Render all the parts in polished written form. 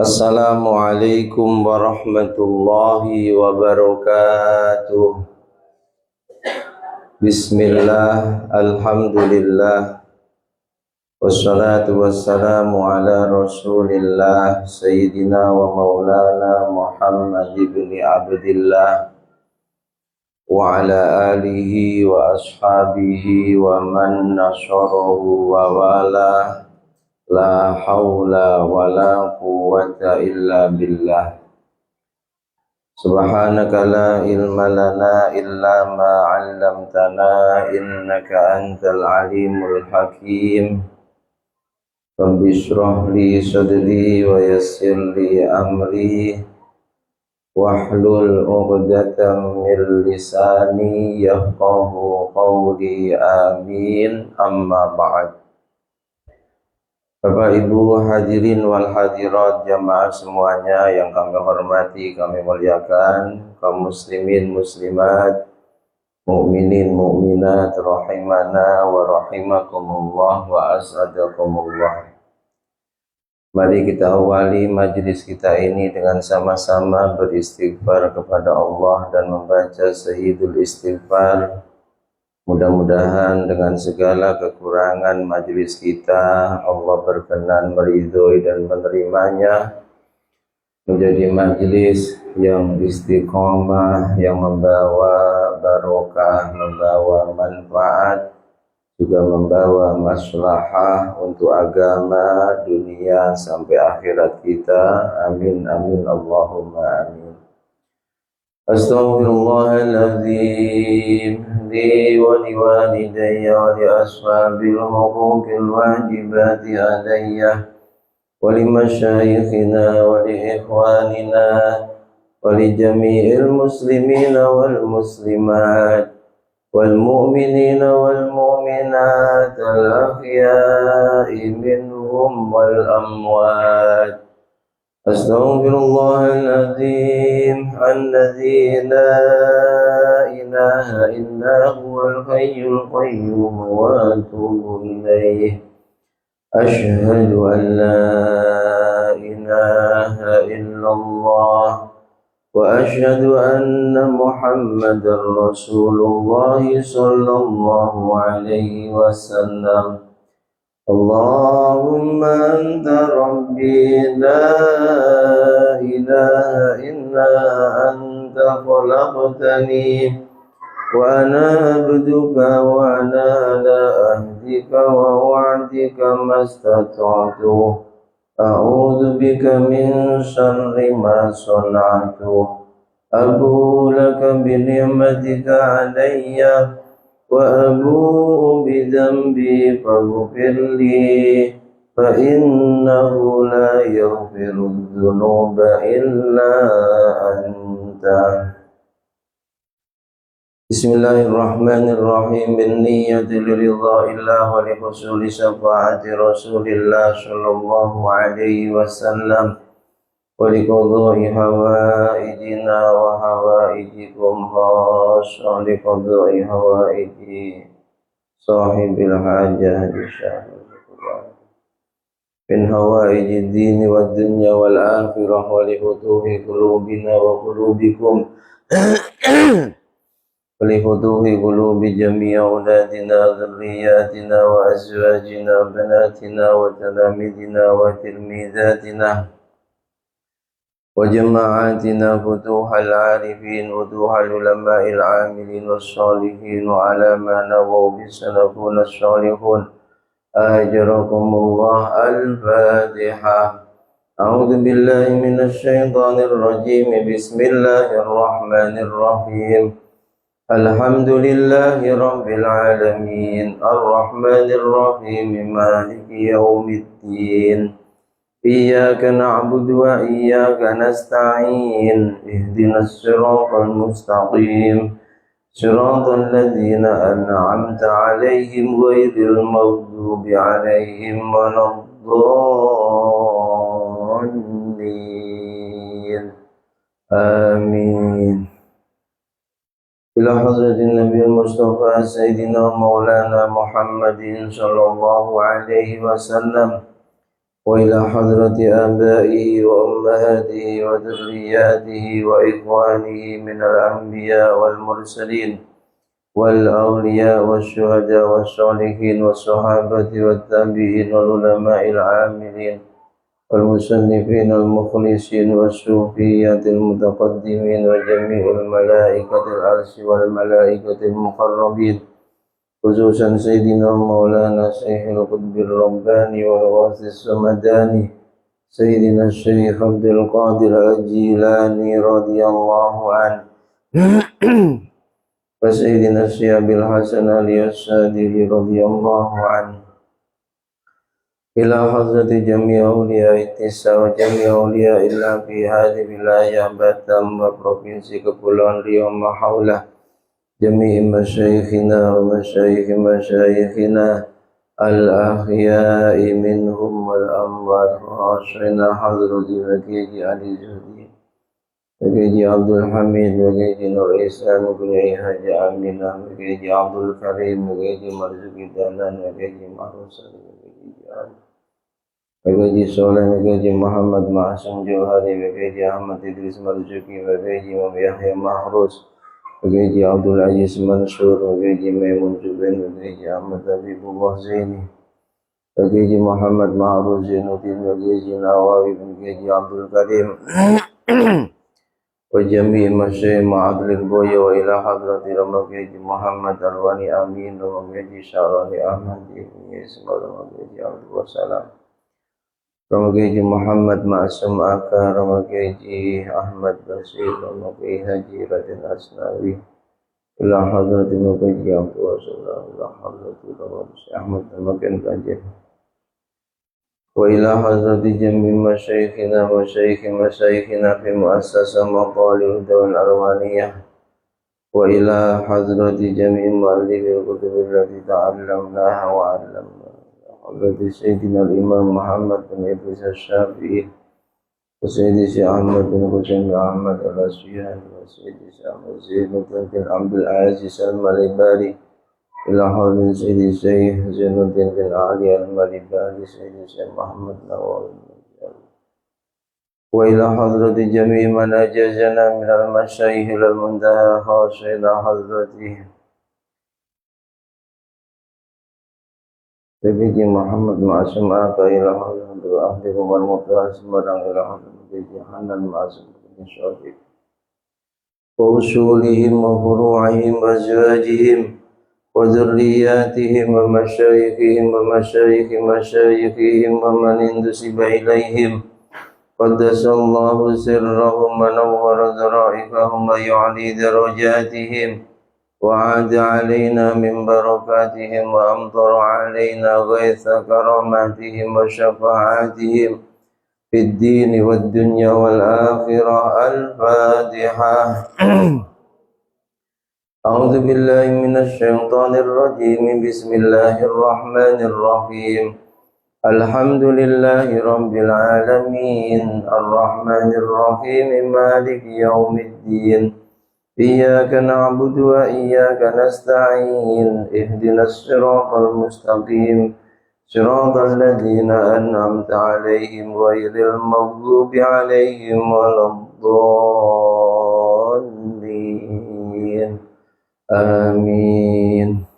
Assalamualaikum warahmatullahi wabarakatuh. Bismillah, alhamdulillah, wassalatu wassalamu ala rasulillah Sayyidina wa maulana Muhammad ibn Abdillah wa ala alihi wa ashabihi wa man nasarahu wa wala. La haula wa la quwwata illa billah. Subhanaka la ilma lana illa ma 'allamtana innaka antal alimul hakim. Rabbi shrah li sadri wa yassir li amri wahlul 'uqdatam min lisani yafqahu qawli. Amin. Amma ba'd. Bapak Ibu hadirin wal hadirat jamaah semuanya yang kami hormati, kami muliakan, kaum muslimin muslimat, mukminin mukminat rahimana wa rahimakumullah wa as'adakumullah. Mari kita awali majlis kita ini dengan sama-sama beristighfar kepada Allah dan membaca sayyidul istighfar. Mudah-mudahan dengan segala kekurangan majelis kita, Allah berkenan meridhoi dan menerimanya menjadi majelis yang istiqomah, yang membawa barokah, membawa manfaat, juga membawa maslahah untuk agama, dunia, sampai akhirat kita. Amin, amin, Allahumma amin. Astaghfirullahaladzim li wa liwalidayya wa li ashabil huquqil wajibati alayya wa li masyayikhina wa li ikhwanina wa li jami'il muslimina wal muslimat wal mu'minina wal mu'minat al ahya'i minhum wal amwat. Astaghfirullahaladzim alladzi la ilaha illa huwal hayyul qayyum wa atubu ilaih. Asyhadu an la ilaha illallah wa asyhadu anna Muhammadar Rasulullah sallallahu alaihi wasallam. Allahumma anta rabbi la ilaha illa anta khalaqtani wa ana abduka wa ana ala ahdika wa wa'dika mastata'tu. A'udzu bika min syarri ma sana'tu. Abu laka bi ni'matika alayya wa abu'u bidhanbi faghfir li fa innahu la yaghfiru dhunuba illa anta. Bismillahirrahmanirrahim. Bin niyyati liridha illah wa li husuli syafaati Rasulillah sallallahu alaihi wasallam wa li qadha'i hawaijina wa hawaijikum khassa li qadha'i hawaiji sahibil hajah insyaallah min hawaijid dini wad dunya wal akhirah wa li futuhi qulubina wa qulubikum wa li futuhi qulubi jami'i auladina dhurriyyatina wa azwajina banatina wa talamidina wa tilmidatina wa jama'atina futuhal arifin futuhal ulama'il amilin wassalihin wa ala ma nawaw bisalafun as-salihun. Ajarakumullah. Al-Fatihah. A'udzu billahi minasy syaithanir rajim. Bismillahirrahmanirrahim. Alhamdulillahi rabbil alamin arrahmanir rahim maliki yaumiddin. Iyyaka na'budu wa iyyaka nasta'in. Ihdinas siratal mustaqim. Siratal ladzina an'amta 'alaihim ghairil maghdubi 'alaihim waladdallin. Amin. Ila hadratin Nabi Mustafa Sayyidina Maulana Muhammadin sallallahu alaihi wasallam وإلى حضرة آبائه وأمهاته وذرياته وإخوانه من الأنبياء والمرسلين والأولياء والشهداء والصالحين والصحابة والتابعين والعلماء العاملين والمصنفين المخلصين والصوفية المتقدمين وجميع الملائكة العرش والملائكة المقربين خصوصا سيدنا مولانا شيخ القطب الرباني والغوث السمداني سيدنا الشيخ عبد القادر الجيلاني رضي الله عنه وسيدنا الشيخ أبي الحسن علي الشاذلي رضي الله عنه إلى حضرة جميع أولياء التسع وجميع أولياء الله في هذه الولاية Batam وprovinsi Kepulauan Riau ما حوله جميع مشايخنا ومشايخ مشايخنا الأحياء منهم والأموات وعشرنا حضرة وكيجي علي زهدي وكيجي عبد الحميد وكيجي نور إسلام وكيجي حاج أمينة وكيجي عبد الكريم وكيجي مرزوق دانان وكيجي معروسة وكيجي صالح وكيجي محمد معصوم جوهري وكيجي أحمد إدريس مرزوقي وكيجي يحيى محروس وكيجي عبد العزيز منصور وكيجي ميمون جبين وكيجي أحمد حبيب الله زيني وكيجي محمد معروف زين الدين وكيجي نواوي وكيجي عبد الكريم وجميع مشايخ معدل البوية وإلى حضرة رمكيجي محمد الواني أمين وكيجي شعراني أحمد بن يسمى وكيجي عبد السلام رمكيجي محمد معصوم أكا رمكيجي أحمد بشير رمكيجي حجي رجل أسناوي إلى حضرة رمكيجي عبد السلام إلى حضرة رمكيجي أحمد المكان كجل وإلى حضرة جميع مشايخنا ومشايخنا في مؤسسة مقال الهدى والأروانية وإلى حضرة جميع مؤلفي الكتب التي تعلمناها وعلمناها حضرة سيدنا الإمام محمد بن إدريس الشافعي وسيدي الشيخ أحمد بن حسين أحمد الأسفياني وسيدي الشيخ أحمد زين بن عبد العزيز المليباري إلى حضرة سيدي الشيخ زين الدين بن علي المليباري سيدي الشيخ محمد نواوي وإلى حضرة جميع من أجازنا من المشايخ إلى المنتهى خاصة إلى حضرته سيدي محمد معصوم أكا إلى حضرة أهلكم والمطهر سمران إلى حضرة سيدي حنان معصوم بن شافعي وأصولهم وفروعهم وأزواجهم وذرياتهم ومشايخهم ومشايخ مشايخهم ومن انتسب إليهم قدس الله سرهم ونور ذرائقهم ويعلي درجاتهم وعاد علينا من بركاتهم وأمطر علينا غيث كراماتهم وشفاعاتهم في الدين والدنيا والآخرة. الفاتحة. أعوذ بالله من الشيطان الرجيم. بسم الله الرحمن الرحيم. الحمد لله رب العالمين الرحمن الرحيم مالك يوم الدين إياك نعبد وإياك نستعين اهدنا الصراط المستقيم صراط الذين أنعمت عليهم غير المغضوب عليهم ولا الضالين آمين.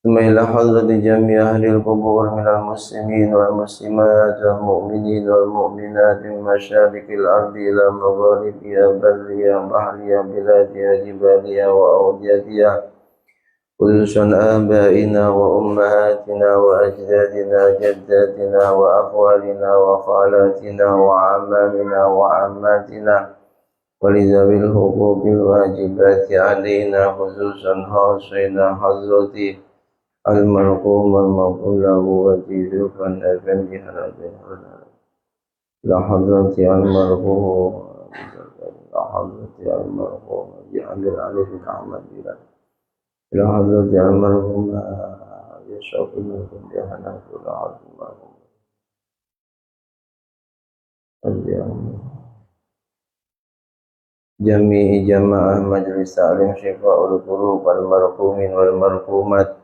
ثم إلى حضرة جميع أهل القبور من المسلمين والمسلمات والمؤمنين والمؤمنات من مشارق الأرض إلى مغاربها برها بحرها بلادها جبالها وأوديتها خصوصا آبائنا وأمهاتنا وأجدادنا جداتنا وأخوالنا وخالاتنا وعمامنا وعماتنا ولذوي الحقوق الواجبات علينا خصوصا خاصين حضرتي المرحوم المغفور له وجيزه فالأفندي لحضرة المرحوم لحضرة المرحوم جعل العلي بن أحمد بلال لحضرة المرحوم يشرف بن حنان لحضرة المرحوم جميع جماعة مجلس تعليم شفاء القلوب المرحومين والمرحومات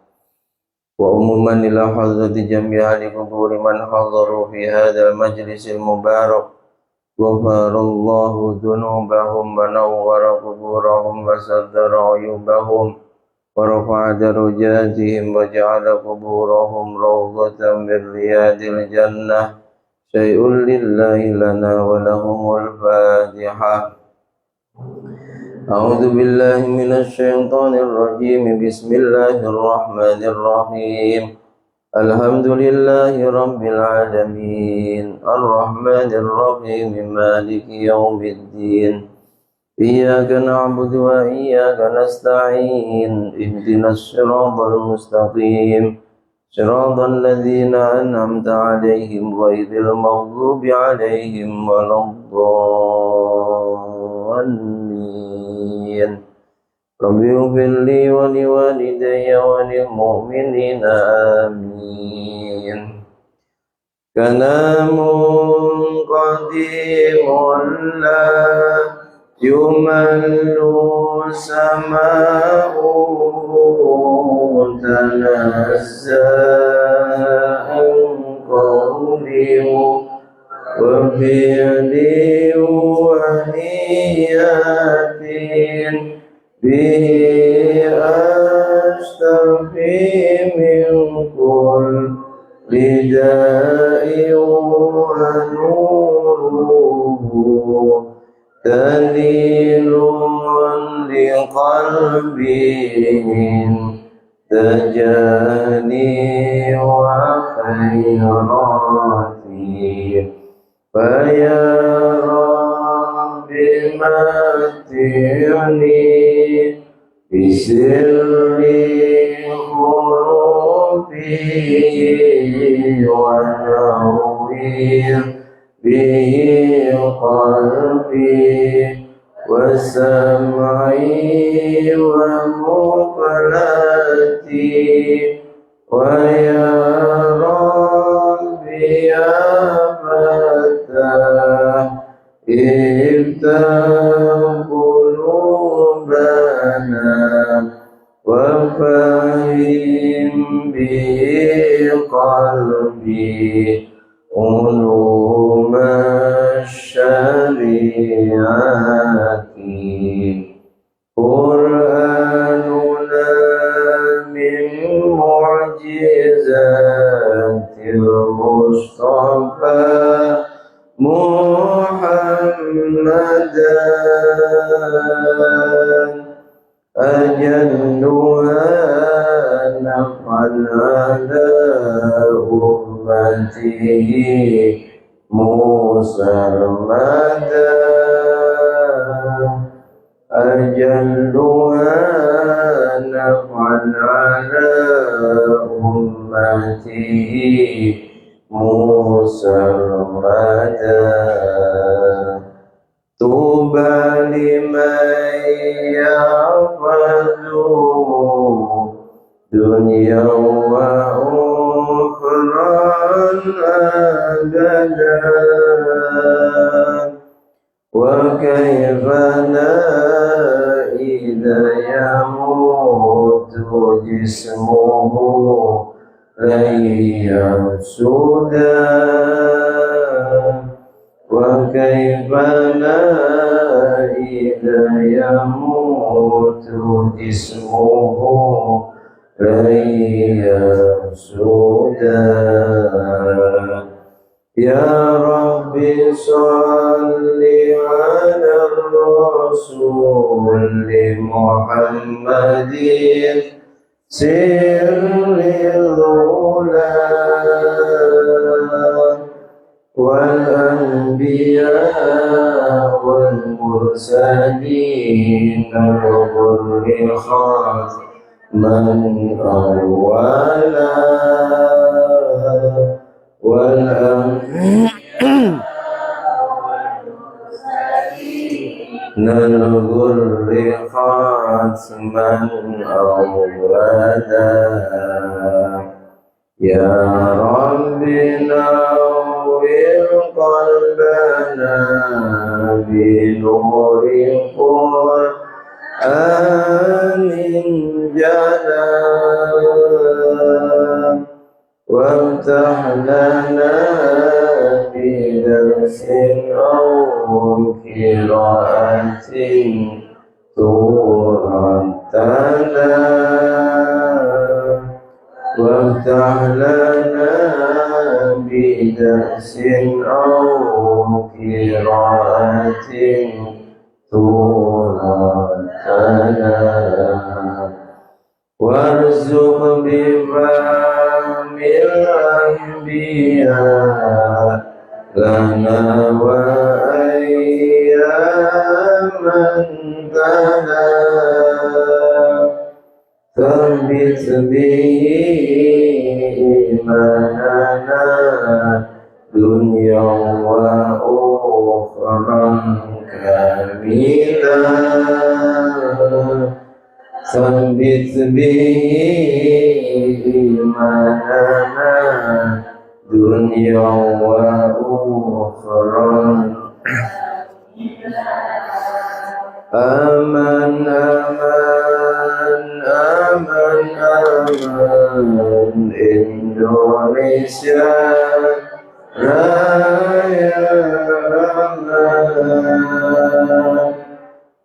وعموما إلى حضرة جميع قبور من حضروا في هذا المجلس المبارك غفر الله ذنوبهم ونور قبورهم وستر عيوبهم ورفع درجاتهم وجعل قبورهم روضة من رياض الجنة. شيء لله لنا ولهم الفاتحة. أعوذ بالله من الشيطان الرجيم. بسم الله الرحمن الرحيم. الحمد لله رب العالمين الرحمن الرحيم مالك يوم الدين. إياك نعبد وإياك نستعين. اهدنا الصراط المستقيم صراط الذين أنعمت عليهم غير المغضوب عليهم ولا الضالين. رب اغفر لي ولوالدي وللمؤمنين آمين. كلام قديم لا يمل سماؤه تنزأ عن قوله وفعل ونيات به أشتفي من كل داء ونوره دليل لقلبهم تجاني وخيراتي. فيا رب متعني بسر خلوفي ونوّر به قلبي وسمعي ومقلتي. ويا ربي يا فتاح افتح قلوبنا وفهم به قلبي علوم الشريعة. قرآننا من معجزات المصطفى محمدا أجلها نفعا على أمته مسرمدا. أجلها نفعا على أمته مسرمدا. طوبى لمن يحفظ دنيا وأخرى أبدا. وكيف لا إذا يموت جسمه لن يفسدا. وكيف لا إذا يموت جسمه لن يفسدا. يا رب صل على الرسول محمد سر العلا والأنبياء والمرسلين الغر خاتما أولا نلغر خاتما أولا. يا رب نور قلبنا بنور قرآن جلا وافتح لنا بدرس أو قراءة ترتلى وافتح لنا بدرس أو قراءة ترتلى وارزق بفهم الأنبياء لنا وأياما تلا ثبت به إيماننا دنيا وأخرى كاملا ثبت به إيماننا دنيا وأخرى آمن آمن آمن آمن Indonesia Raya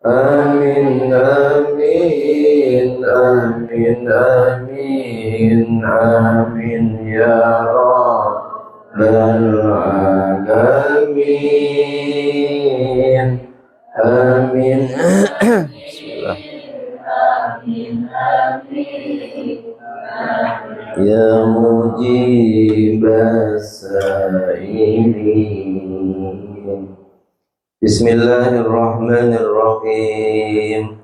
Amin Amin Amin Amin Amin Ya Rabbal Alamin Amin. Bismillah. Ya mujibas sa'ilin. Bismillahirrahmanirrahim.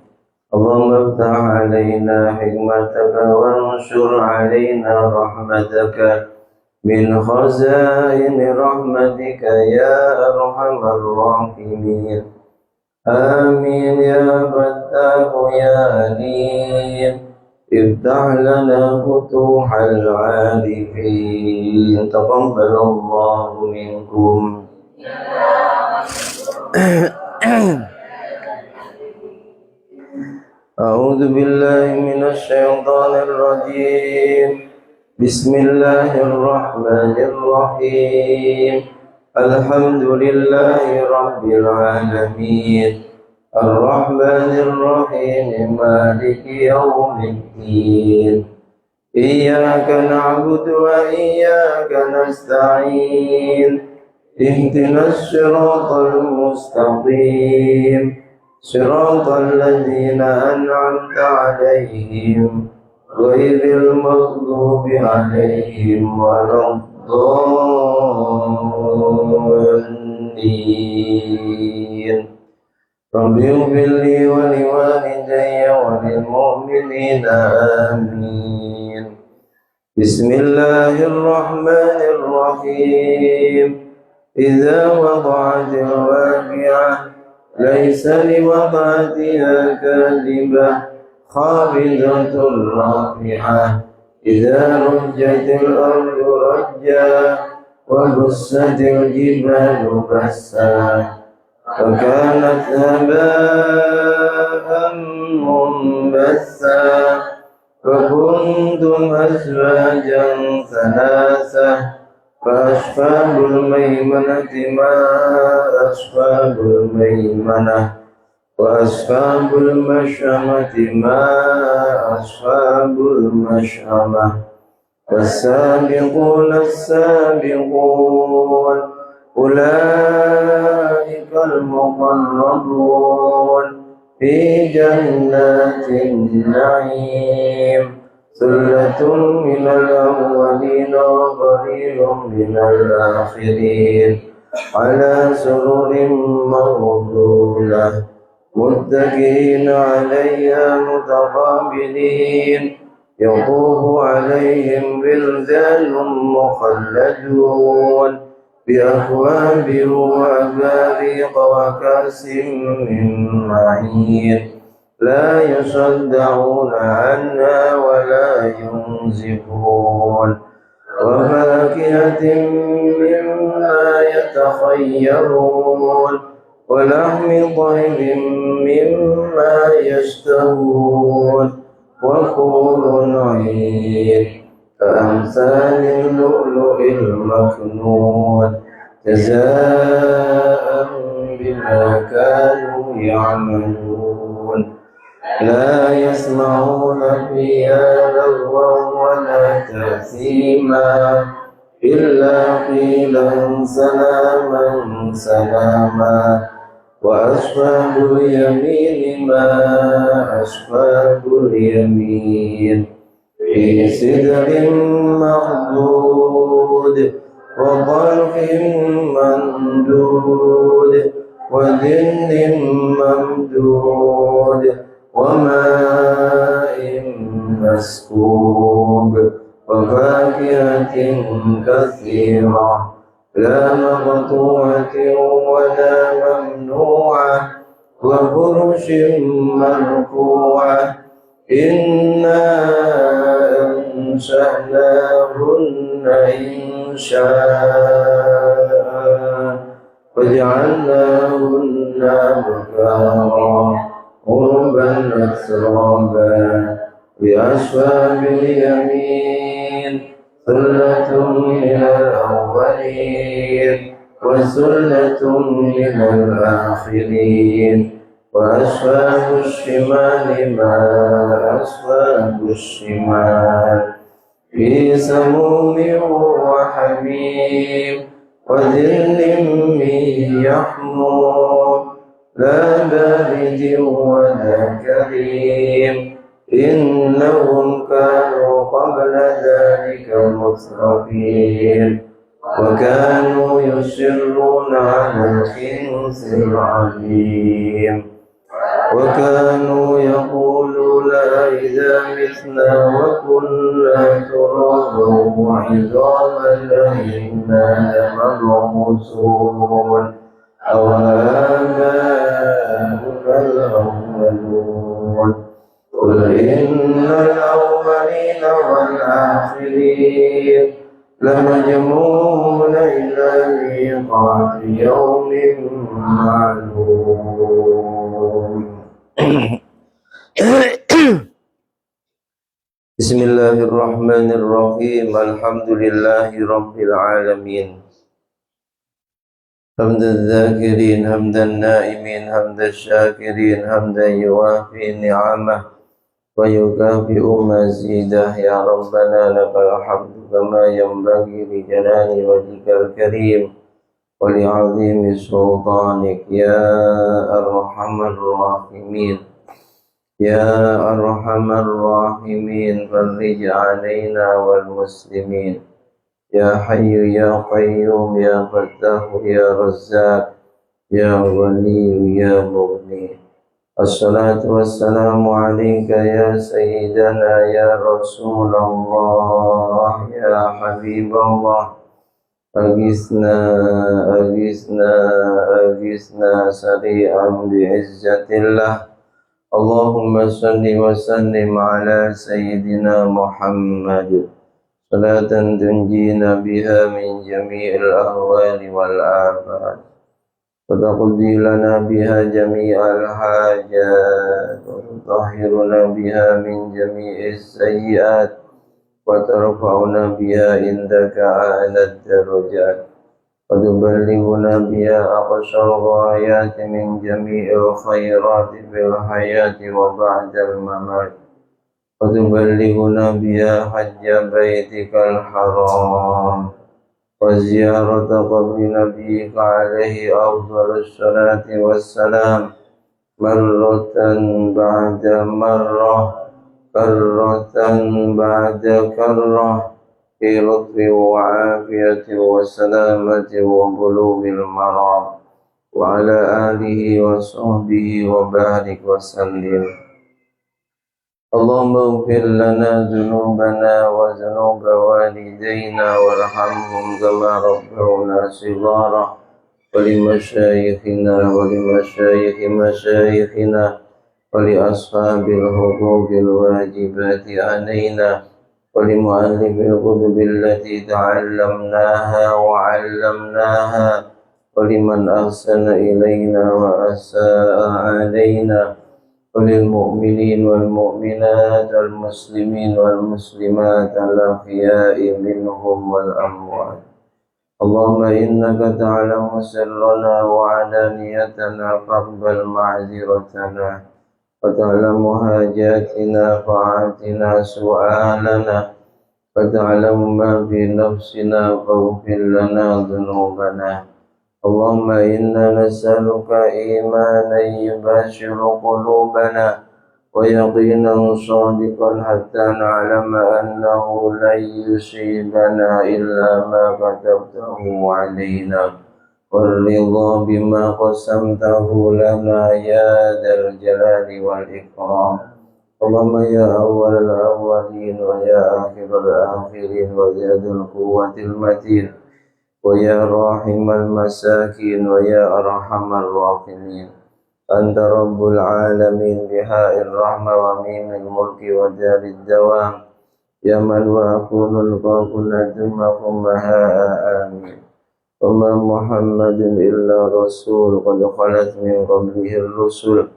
Allahumma iftah alaina hikmataka wanshur alaina rahmataka min khazain rahmatika ya arhamar rahimin. آمين يا فتاح يا عليم افتح لنا فتوح العارفين تقبل الله منكم. أعوذ بالله من الشيطان الرجيم بسم الله الرحمن الرحيم الحمد لله رب العالمين الرحمن الرحيم مالك يوم الدين إياك نعبد وإياك نستعين اهدنا الصراط المستقيم صراط الذين أنعمت عليهم غير المغضوب عليهم ولا الضالين. رب اغفر لي ولوالدي وللمؤمنين آمين. بسم الله الرحمن الرحيم إذا وقعت الواقعة ليس لوقعتها كاذبة خافضة رافعة إذا رجت الأرض رجا وبست الجبال بسا فكانت هباء منبثا فكنتم أزواجا ثلاثة فأصحاب الميمنة ما أصحاب الميمنة وأصحاب المشأمة ما أصحاب المشأمة والسابقون السابقون أولئك المقربون في جنات النعيم ثلة من الأولين وقليل من الآخرين على سرر موضونة متكئين عليها متقابلين يطوف عليهم ولدان مخلدون بأكواب وأباريق وكأس من معين لا يصدعون عنها ولا ينزفون وفاكهة مما يتخيرون ولحم طير مما يشتهون وحور عين كأمثال اللؤلؤ المكنون جزاء بما كانوا يعملون لا يسمعون فيها لغوا ولا تأثيما إلا قيلا سلاما سلاما وأصحاب اليمين ما أصحاب اليمين في سدر مخضود وطلح ممدود وجن ممدود وماء مسكوب وفاكهة كثيرة لا مقطوعة ولا ممنوعة وفرش مرفوعة إنا أنشأناهن إنشاء وجعلناهن بكارا عربا أترابا بأصحاب اليمين ثلة من الأولين وثلة من الآخرين وأصحاب الشمال ما أصحاب الشمال في سموم وحميم وظل من يحموم لا بارد ولا كريم إنهم كانوا قبل ذلك مترفين وكانوا يصرون على الحنث العظيم وكانوا يقولون إذا متنا وكنا ترابا وعظاما أئنا لمبعوثون أو آباؤنا الأولون قل إن الأولين والآخرين لمجموعون إلى ميقات يوم معلوم. بسم الله الرحمن الرحيم الحمد لله رب العالمين حمد الذاكرين حمد النائمين حمد الشاكرين حمدا يوافي نعمه ويكافئ مزيده يا ربنا لك الحمد كما ينبغي لجلال وجهك الكريم ولعظيم سلطانك يا أرحم الراحمين يا أرحم الراحمين فرج علينا والمسلمين يا حي يا قيوم يا فتاح يا رزاق يا غني يا مغني الصلاة والسلام عليك يا سيدنا يا رسول الله يا حبيب الله أغثنا أغثنا أغثنا سريعا بعزة الله اللهم صل وسلم على سيدنا محمد صلاة تنجينا بها من جميع الأهوال والآفات وتقضي لنا بها جميع الحاجات وتطهرنا بها من جميع السيئات وترفعنا بها عندك أعلى الدرجات وتبلغنا بها أقصى الغايات من جميع الخيرات في الحياة وبعد الممات وتبلغنا بها حج بيتك الحرام وزيارة قبر نبيك عليه أفضل الصلاة والسلام مرة بعد مرة كرة بعد كرة في لطف وعافية وسلامة وبلوغ المرام وعلى آله وصحبه وبارك وسلم. اللهم اغفر لنا ذنوبنا وذنوب والدينا وارحمهم كما ربونا صغارا ولمشايخنا ولمشايخ مشايخنا ولأصحاب الحقوق الواجبات علينا ولمؤلف الكتب التي تعلمناها وعلمناها ولمن أحسن إلينا وأساء علينا وللمؤمنين والمؤمنات والمسلمين والمسلمات الأحياء منهم والأموات. اللهم إنك تعلم سرنا وعلانيتنا فاقبل معذرتنا، وتعلم حاجاتنا فأعطنا سؤالنا، وتعلم ما في نفسنا فاغفر لنا ذنوبنا. اللهم إنا نسألك إيمانا يباشر قلوبنا ويقينا صادقا حتى نعلم أنه لن يصيبنا إلا ما كتبته علينا، والرضا بما قسمته لنا يا ذا الجلال والإكرام. اللهم يا أول الأولين ويا آخر الآخرين ويا ذا القوة المتين ويا راحم المساكين ويا أرحم الراحمين، أنت رب العالمين بهاء الرحمة وميم الملك ودار الدوام، يا من وأكون القاف ندمكم هاء آمين. وما محمد إلا رسول قد خلت من قبله الرسل،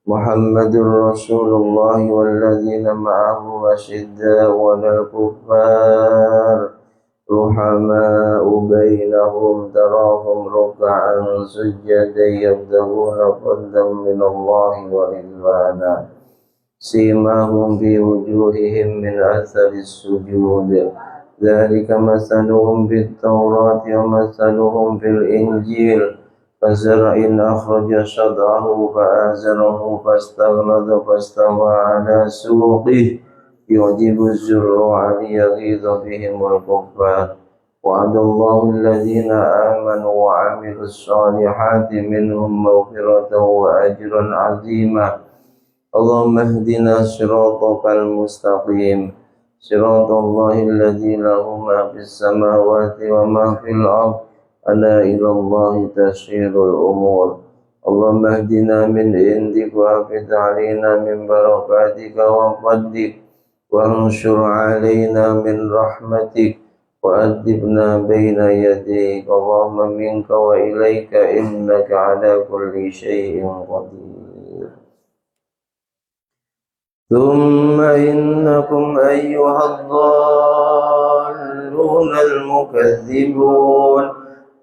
محمد رسول الله والذين معه أشداء على الكفار رحماء بينهم، تراهم ركعا سجدا يبتغون فضلا من الله ورضوانا، سيماهم في وجوههم من أثر السجود، ذلك مثلهم في التوراة ومثلهم في الإنجيل، كزرع أخرج شطأه فآزره فاستغلظ فاستوى على سوقه يعجب الزراع ليغيظ بهم الكفار. وعد الله الذين آمنوا وعملوا الصالحات منهم مغفرة وأجرا عظيما. اللهم اهدنا صراطك المستقيم، صراط الله الذي له ما في السماوات وما في الأرض، ألا إلى الله تسير الأمور. اللهم اهدنا من عندك وافض علينا من بركاتك وفضلك، وانشر علينا من رحمتك، وأدبنا بين يديك. اللهم منك وإليك إنك على كل شيء قدير. ثم إنكم أيها الضالون المكذبون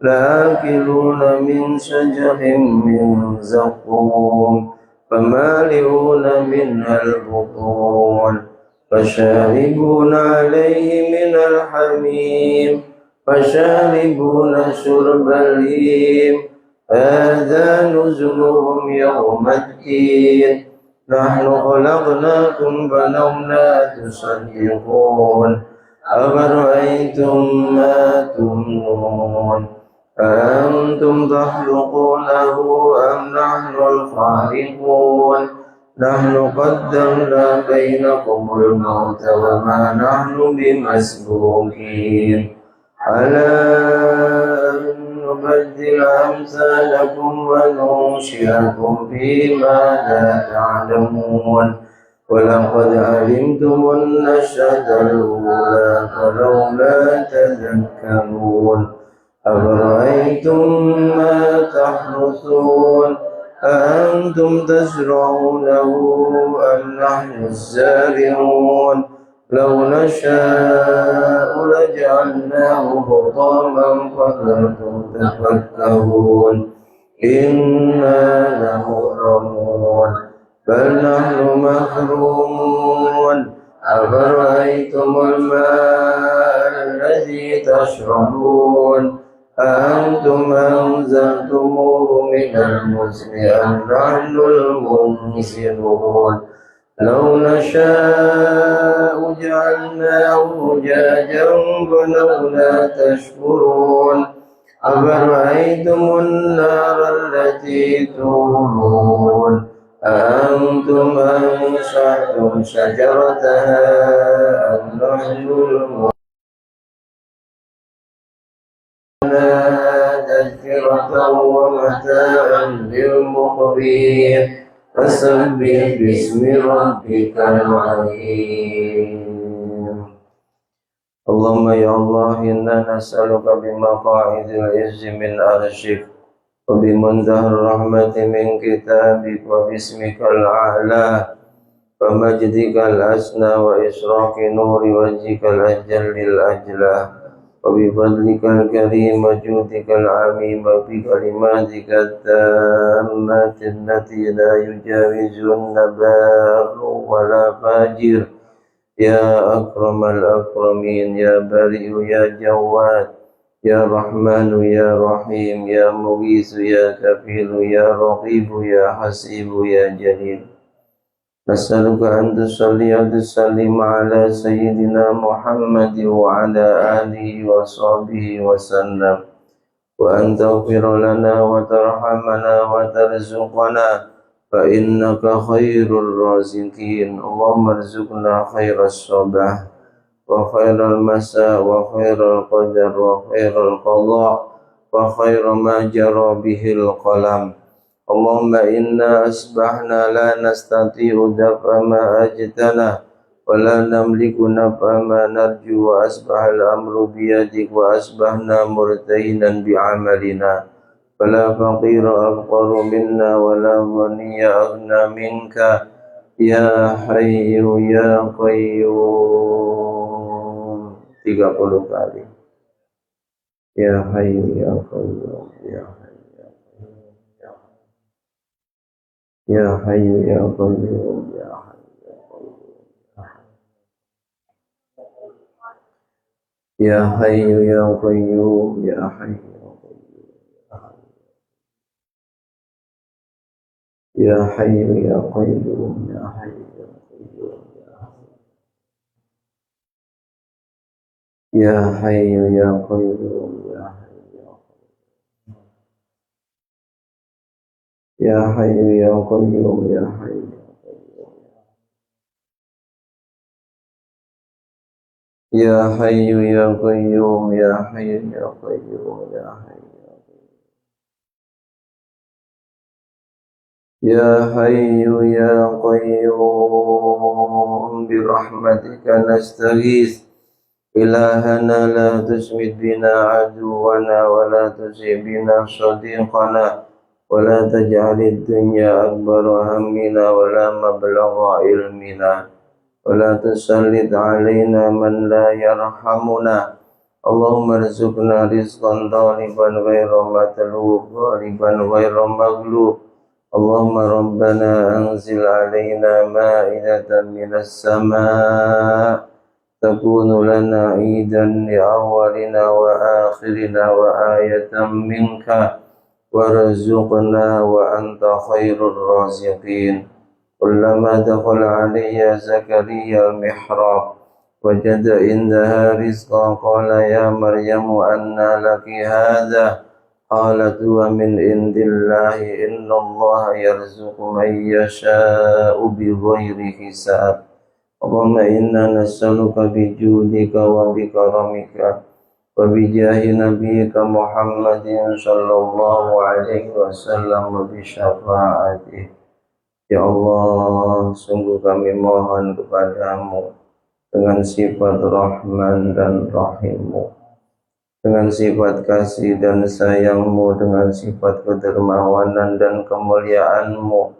لآكلون من شجر من زقوم فمالئون منها البطون، فشاربون عليه من الحميم، فشاربون شرب الهيم، هذا نزلهم يوم الدين، نحن خلقناكم فلولا تصدقون، أفرأيتم ما تمنون، أأنتم تخلقونه أم نحن الخالقون، نحن قدرنا بينكم الموت وما نحن بمسبوقين على أن نبدل أمثالكم وننشئكم فيما لا تعلمون، ولقد علمتم النشأة الأولى فلولا تذكرون. أفرأيتم ما تحرثون أأنتم تزرعونه أم نحن الزارعون، لو نشاء لجعلناه حطاما فظلتم تفكهون، إنا لمغرمون بل نحن محرومون. أفرأيتم الماء الذي تشربون أأنتم أنزلتموه من المزن أم نحن المنزلون، لو نشاء جعلناه أجاجا فلولا تشكرون. أفرأيتم النار التي تورون أأنتم أنشأتم شجرتها أم نحن المنزلون، تذكرة ومتاعا للمقوين، فسبح باسم ربك العظيم. اللهم يا الله إنا نسألك بمقاعد العز من أرشك وبمنتهى الرحمة من كتابك وباسمك الأعلى ومجدك الأسنى وإشراق نور وجهك الأجل الأجلى وبفضلك الكريم وجودك العميم وبكلماتك التامات التي لا يجاوزهن بار ولا فاجر يا أكرم الأكرمين يا بريء يا جواد يا رحمن يا رحيم يا مغيث يا كفيل يا رقيب يا حسيب يا جليل نسألك أن تصلي وتسلم على سيدنا محمد وعلى آله وصحبه وسلم وأن تغفر لنا وترحمنا وترزقنا فإنك خير الرازقين اللهم ارزقنا خير الصباح وخير المساء وخير القدر وخير القضاء وخير ما جرى به القلم اللهم إنا أصبحنا لا نستطيع دفع ما أجتنا ولا نملك نفع ما نرجو وأصبح الأمر بيدك وأصبحنا مرتهنا بعملنا فلا فقير أفقر منا ولا غني أغنى منك يا حي يا قيوم 30 kali ya hayyu ya qayyum ya ya hayyu ya qayyum ya ya hayyu ya qayyum ya hayyu ya hayyu ya qayyum ya hayyu ya hayyu ya qayyum ya hayyu ya qayyum ya hayyu ya hayyu ya qayyum ya hayyu ya qayyum ya hayyu ya hayyu ya qayyum birahmatika nastaghith ilahana la tusmit bina aduwana wa la tusib bina sadiqana wa la taj'alid dunya akbar hammina wa la mablagha ilmina wa la tusallit alaina man la yarhamuna Allahumma rizqna rizqan taliban ghayra matlub ghaliban ghayra maghlub Allahumma rabbana anzil alaina ma'idatan minas sama' takunu lana idan li awalina wa akhirina wa ayatan minka warzuqna wa anta khairur raziqin kullama dakhala alayya zakariya al-mihrab wajada indaha rizqan qala ya maryamu anna laki hadha qalat huwa min indillahi inna allaha yarzuqu man yasha'u bighairi hisab Allahumma inna nas'aluka bijudika wa bikaramika wa bijahi nabiyyika Muhammadin sallallahu alaihi wasallam wa bisyafa'atih. Ya Allah, sungguh kami mohon kepadamu dengan sifat Rahman dan Rahimmu, dengan sifat kasih dan sayangmu, dengan sifat kedermawanan dan kemuliaanmu,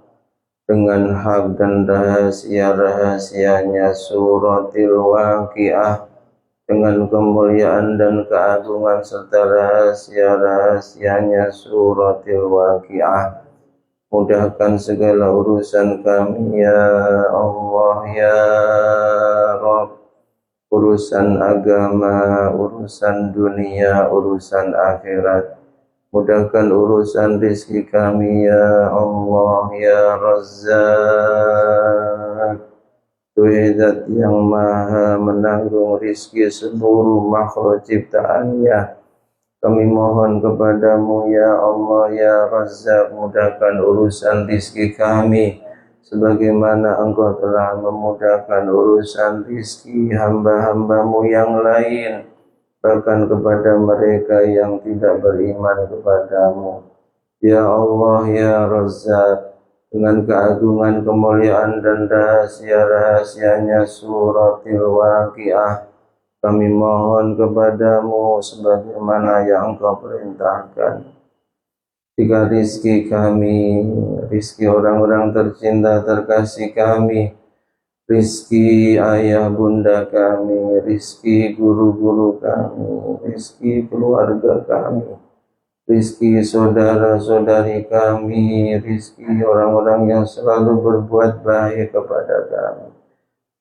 dengan hak dan rahasia-rahasianya suratil waqiah, dengan kemuliaan dan keagungan serta rahasia-rahasianya suratil waqiah. Mudahkan segala urusan kami ya Allah ya Rabb, urusan agama, urusan dunia, urusan akhirat. Mudahkan urusan rizki kami ya Allah ya Razzaq, Tuhan Zat yang maha menanggung rizki seluruh makhluk ciptaannya. Kami mohon kepadamu ya Allah ya Razzaq, mudahkan urusan rizki kami sebagaimana Engkau telah memudahkan urusan rizki hamba-hambamu yang lain, bahkan kepada mereka yang tidak beriman kepadamu. Ya Allah ya Razzaq, dengan keagungan, kemuliaan dan rahasia-rahasianya suratil waqiah, kami mohon kepadamu sebagaimana yang Engkau perintahkan. jika rizki kami, rizki orang-orang tercinta terkasih kami, rizki ayah bunda kami, rizki guru-guru kami, rizki keluarga kami, rizki saudara-saudari kami, rizki orang-orang yang selalu berbuat baik kepada kami,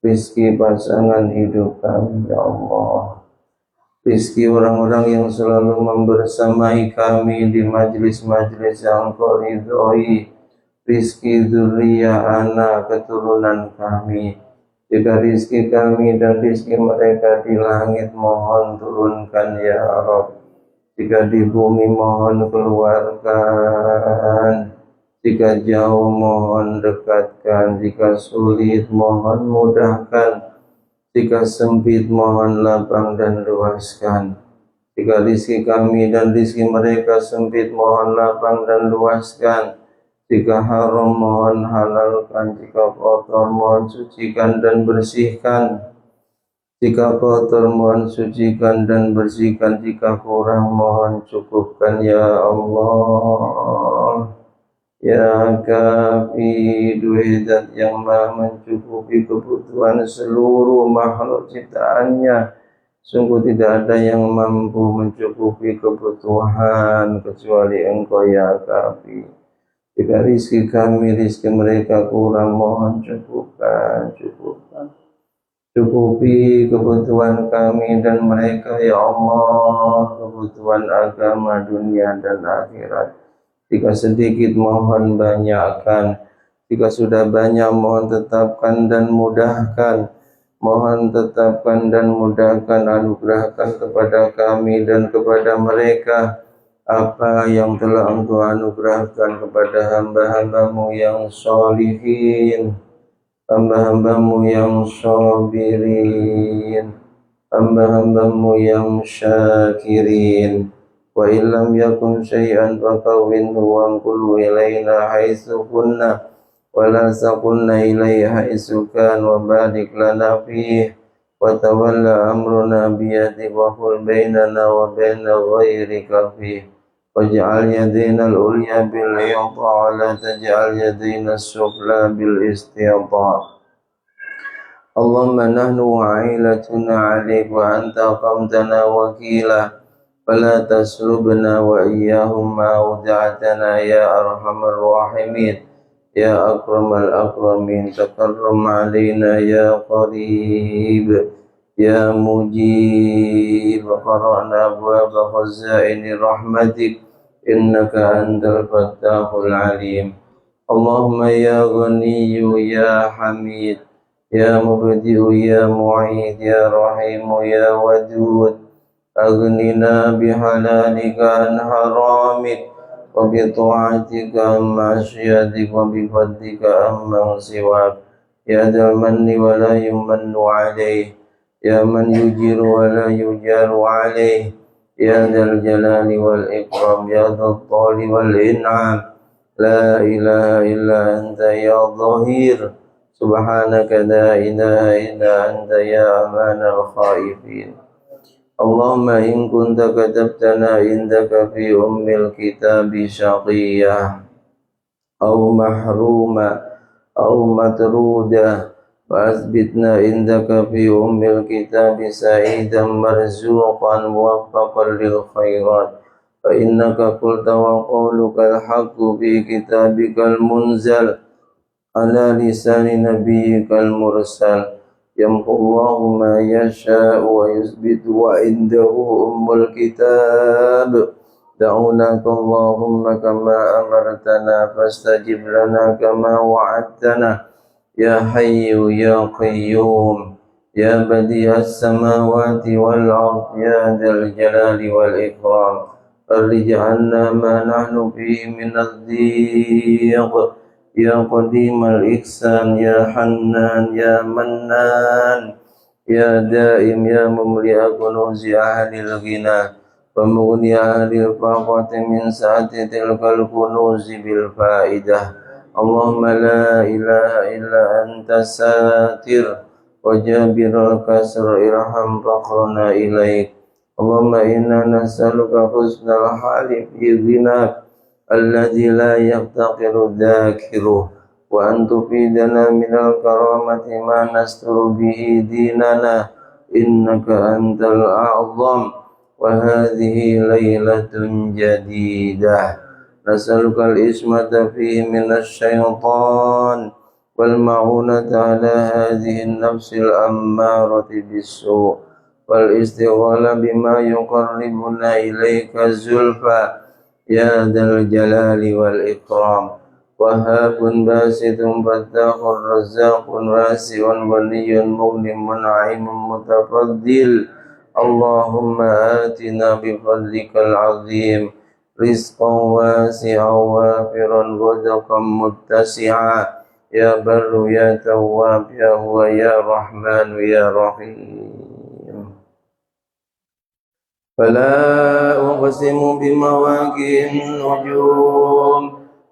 rizki pasangan hidup kami, ya Allah. Rizki orang-orang yang selalu membersamai kami di majlis-majlis yang Engkau ridhoi, rizki dzurriyyah anak keturunan kami. Jika rizki kami dan rizki mereka di langit mohon turunkan ya Rabb. Jika di bumi mohon keluarkan. Jika jauh mohon dekatkan. Jika sulit mohon mudahkan. Jika sempit mohon lapang dan luaskan. Jika rizki kami dan rizki mereka sempit mohon lapang dan luaskan. Jika haram mohon halalkan. Jika kotor mohon sucikan dan bersihkan. Jika kotor mohon sucikan dan bersihkan. Jika kurang mohon cukupkan ya Allah. Ya Kafi, duhai zat yang maha mencukupi kebutuhan seluruh makhluk ciptaannya. Sungguh tidak ada yang mampu mencukupi kebutuhan kecuali Engkau ya Kafi. Jika rizki kami, rizki mereka kurang, mohon cukupkan. Cukupi kebutuhan kami dan mereka ya Allah. Kebutuhan agama, dunia dan akhirat. Jika sedikit mohon banyakkan, jika sudah banyak mohon tetapkan dan mudahkan, mohon tetapkan dan mudahkan, anugerahkan kepada kami dan kepada mereka apa yang telah Engkau anugerahkan kepada hamba-hambamu yang sholihin, hamba-hambamu yang sabirin, hamba-hambamu yang syakirin. Wa illam yakun syai'an fakawinhu wangkulu ilayna haitsu kunna wa la saqulna ilayhi haitsu kan wa barik lana fihi wa tawalla amruna biyadi wa hul bainana wa baina ghairika fihi waj'al yadina al-ulya bil yata wa la taj'al yadina as-sufla bil istiyata. Allahumma nahnu wa ailatuna 'alaik wa anta aqamtana wakila فلا تسلبنا وإياهم ما أودعتنا يا أرحم الراحمين يا أكرم الأكرمين تكرم علينا يا قريب يا مجيب قرأنا أبواب خزائن رحمتك إنك أنت الفتاح العليم اللهم يا غني يا حميد يا مبدئ يا معيد يا رحيم يا ودود أغننا بحلالك عن حرامك وبطاعتك عن معصيتك وبفضلك عمن سواك يا ذا المن ولا يمن عليه يا من يجير ولا يجار عليه يا ذا الجلال والإكرام يا ذا الطول والإنعام لا إله إلا أنت يا ظهير سبحانك لا إله إلا أنت يا أمان الخائفين اللهم إن كنت كتبتنا عندك في أم الكتاب شقيا أو محروما أو مطرودا فأثبتنا عندك في أم الكتاب سعيدا مرزوقا موفقا للخيرات فإنك قلت وقولك الحق في كتابك المنزل على لسان نبيك المرسل يمحو الله ما يشاء ويثبت وعنده أم الكتاب دعوناك اللهم كما أمرتنا فاستجب لنا كما وعدتنا يا حي يا قيوم يا بديع السماوات والأرض يا ذا الجلال والإكرام فرج عنا ما نحن فيه من الضيق يا قديم الإحسان يا حنان يا منان يا دائم يا مملئ كنوز أهل الغنى ومغني أهل الفاقة من سعة تلك الكنوز بالفائدة اللهم لا إله إلا أنت ساتر وجابر الكسر ارحم فقرنا إليك اللهم إنا نسألك حسن الحال في غناك الذي لا يفتقر ذاكره، وأن تفيدنا من الكرامة ما نستر به ديننا إنك أنت الأعظم. وهذه ليلة جديدة نسألك الإسمة فيه من الشيطان والمعونة على هذه النفس الأمارة بالسوء، والاستغلال بما يقربنا إليك الزلفى يا ذا الجلال والإكرام. وهاب باسط فتاح رزاق واسع غني مغن منعم متفضل. اللهم آتنا بفضلك العظيم رزقا واسعا وافرا رزقا متسعا يا بر يا تواب يا هو يا رحمن يا رحيم. فلا أقسم بمواقع النجوم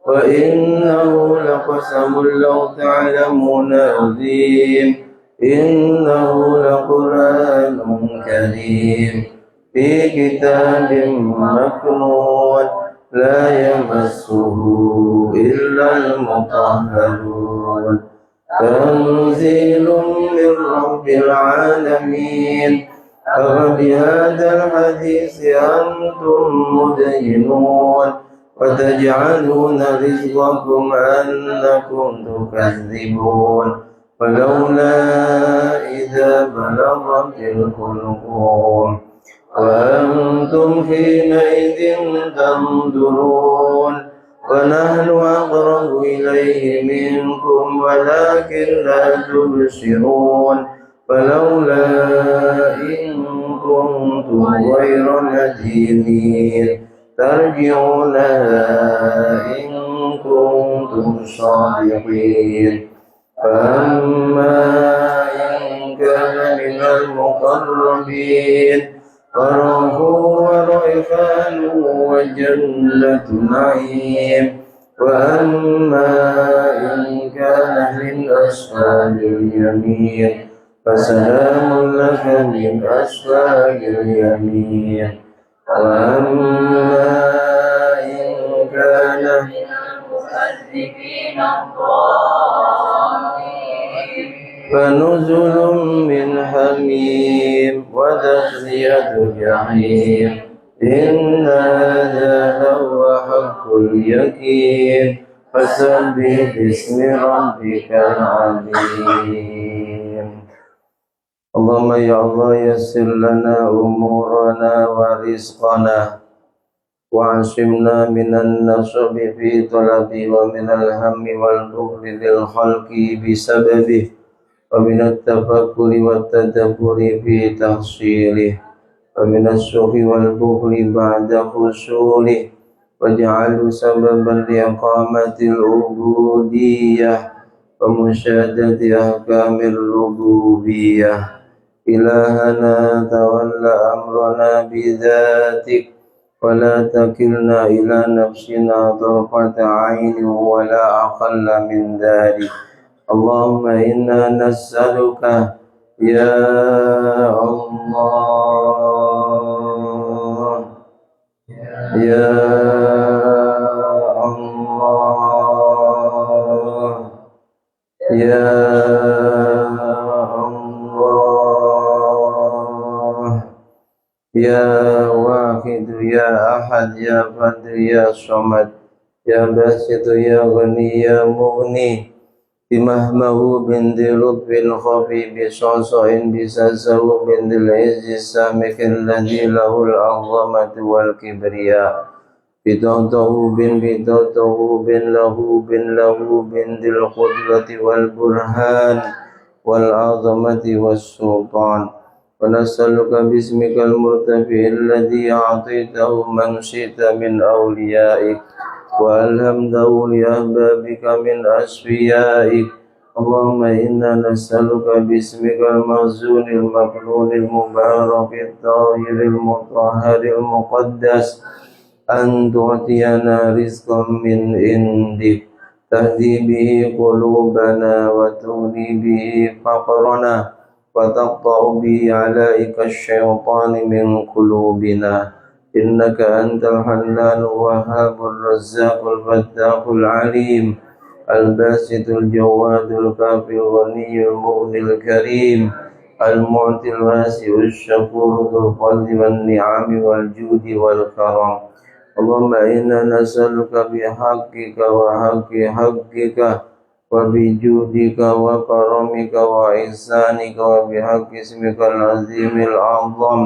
وإنه لقسم لو تعلمون عظيم. إنه لقرآن كريم في كتاب مكنون لا يمسه إلا المطهرون. تنزيل من رب العالمين. أفبهذا الحديث أنتم مدهنون وتجعلون رزقكم أنكم تكذبون. ولولا إذا بلغت الحلقوم وأنتم حينئذ تنظرون ونحن أقرب إليه منكم ولكن لا تبصرون. فلولا إن كنتم غير مدينين ترجعونها إن كنتم صادقين. فأما إن كان من المقربين فروح وريحان وجنة نعيم. وأما إن كان من أصحاب اليمين فسلام لك من أصحاب اليمين. وأما إن كان من المكذبين الضالين فنزل من حميم وتصلية جحيم. إن هذا لهو حق اليقين. فسبح باسم ربك العظيم. اللهم يا الله يسر لنا أمورنا ورزقنا وعصمنا من النصب في طلبه ومن الهم والبخل للخلق بسببه ومن التفكر والتدبر في تحصيله ومن السوء والبخل بعد حصوله. واجعله سببا لإقامة العبودية ومشاهدة أحكام الربوبية. إلهنا تولى أمرنا بذاتك ولا تكلنا إلى نفسنا طرفة عين ولا أقل من ذلك. اللهم إنا نسألك يا الله يا الله يا الله يا واحد يا أحد يا فرد يا صمد يا باسط يا غني يا مغني بمهمه بنت لطف الخفي بصعصع بسسه بنت العز السامح الذي له العظمة والكبرياء بتوته بن له بنت القدرة والبرهان والعظمة والسلطان. ونسألك باسمك المرتفع الذي أعطيته من شئت من أوليائك وألهمته لأحبابك من أصفيائك. اللهم إنا نسألك باسمك المخزون المكنون المبارك الطاهر المطهر المقدس أن تعطينا رزقا من عندك تهدي به قلوبنا وتغني به فقرنا وتقطع به علائك الشيطان من قلوبنا إنك أنت الحنان الوهاب الرزاق الفتاح العليم الباسط الجواد الكافي الغني المغني الكريم المعطي الواسع الشكور ذو الفضل والنعم والجود والكرم. اللهم إنا نسألك بحقك وحق حقك وبجودك وكرمك وإحسانك وبحق اسمك العظيم الأعظم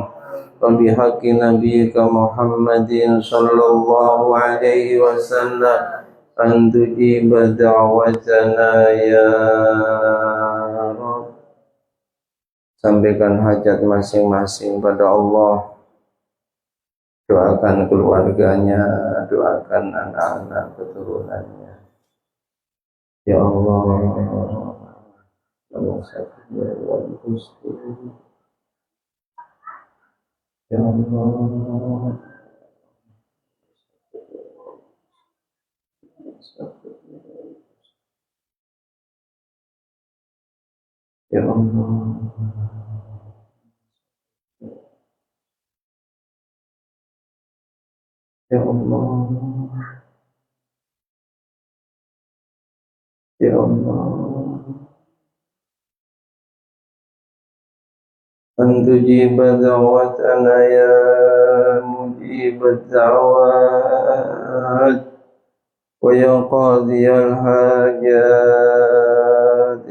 وبحق نبيك محمد صلى الله عليه وسلم أن تجيب دعوتنا ya Rabb. Sampaikan hajat masing-masing pada Allah. Doakan keluarganya, doakan anak-anak keturunannya. Ya Allah, ya Allah, ya Allah, ya Allah, ya Allah. أن تجيب دعوتنا يا مجيب الدعوات ويا قاضي الحاجات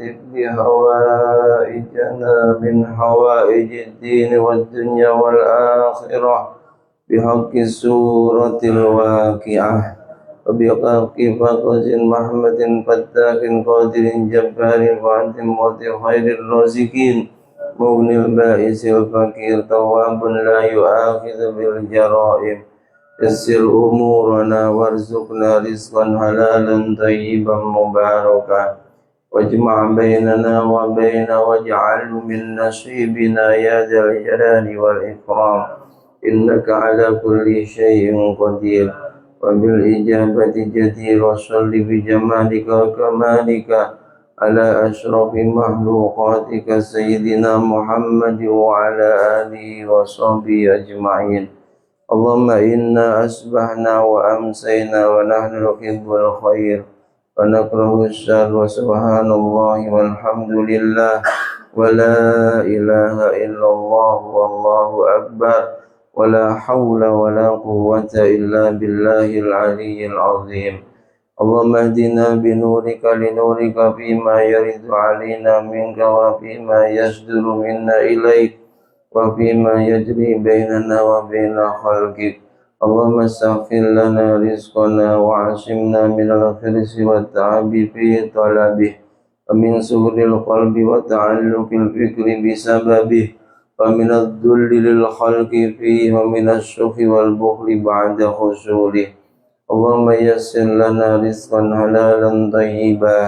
اقض حوائجنا من حوائج الدين والدنيا والآخرة بحق سورة الواقعة وبحق فقز محمد فتاح قادر جبار وعد موت خير الرازقين مغني البائس الفقير تواب لا يؤاخذ بالجرائم يسر أمورنا وارزقنا رزقا حلالا طيبا مباركا واجمع بيننا وبين واجعل من نصيبنا يا ذا الجلال والإكرام إنك على كل شيء قدير وبالإجابة جدير وصل بجمالك وكمالك على أشرف مخلوقاتك سيدنا محمد وعلى آله وصحبه أجمعين. اللهم إنا أصبحنا وأمسينا ونحن نحب الخير ونكره الشر وسبحان الله والحمد لله ولا إله إلا الله والله أكبر ولا حول ولا قوة إلا بالله العلي العظيم. اللهم اهدنا بنورك لنورك فيما يرد علينا منك وفيما يصدر منا إليك وفيما يجري بيننا وبين خلقك. اللهم سخر لنا رزقنا وعصمنا من الخرس والتعب في طلبه ومن سهر القلب وتعلق الفكر بسببه ومن الذل للخلق فيه ومن الشح والبخل بعد حصوله. اللهم يسر لنا رزقا حلالا طيبا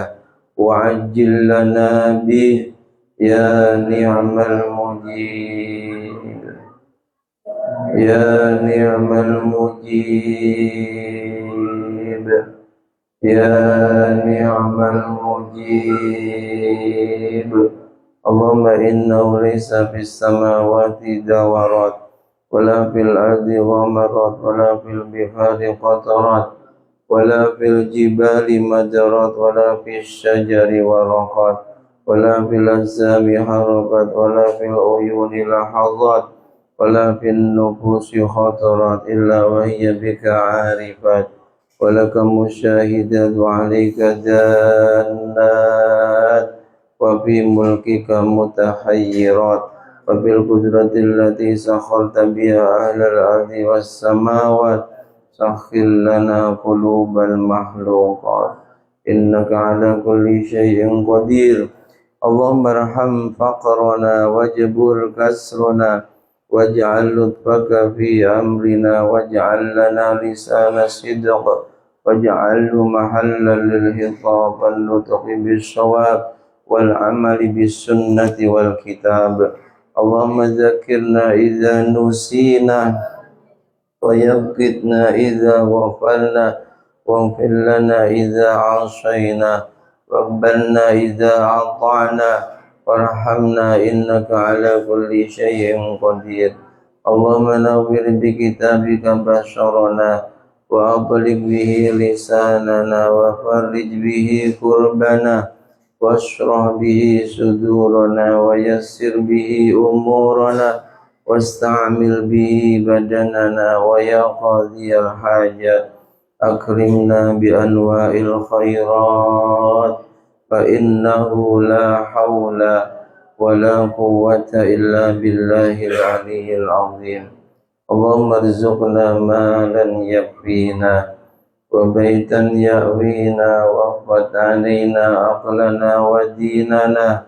وعجل لنا به يا نعم المجيب يا نعم المجيب يا نعم المجيب. اللهم إنه ليس في السماوات دورات ولا في الأرض غمرات ولا في البحار قطرات ولا في الجبال مدرات ولا في الشجر ورقات ولا في الأجسام حركات ولا في العيون لحظات ولا في النفوس خطرات إلا وهي بك عارفات ولك مشاهدات وعليك دانات وفي ملكك متحيرات وفي القدرة التي سخرت بها أهل الأرض والسماوات سخر لنا قلوب المخلوقات إنك على كل شيء قدير. اللهم ارحم فقرنا واجبر كسرنا واجعل لطفك في أمرنا واجعل لنا لسان صدق واجعله محلا للخطاب والنطق بالصواب والعمل بالسنة والكتاب. اللهم ذكرنا إذا نسينا ويقظنا إذا غفلنا واغفر لنا إذا عصينا واقبلنا إذا أطعنا وارحمنا إنك على كل شيء قدير. اللهم نور بكتابك بشرنا وأطلق به لساننا وفرج به كربنا واشرح به صدورنا ويسر به أمورنا واستعمل به بدننا ويا قاضي الحاجات أكرمنا بأنواع الخيرات فإنه لا حول ولا قوة إلا بالله العلي العظيم اللهم ارزقنا مالا يكفينا وبيتا يأوينا واغفر علينا عقلنا وديننا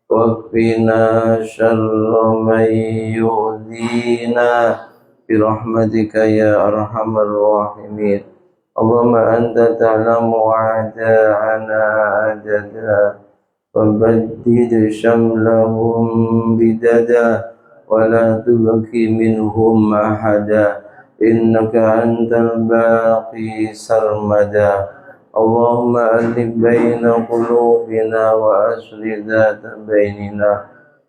واكفنا شر من يؤذينا برحمتك يا أرحم الراحمين اللهم أنت تعلم أعداءنا عددا وبدد شملهم بددا ولا تبكي منهم أحدا إنك أنت الباقي سرمدا اللهم ألف بين قلوبنا وأصلح ذات بيننا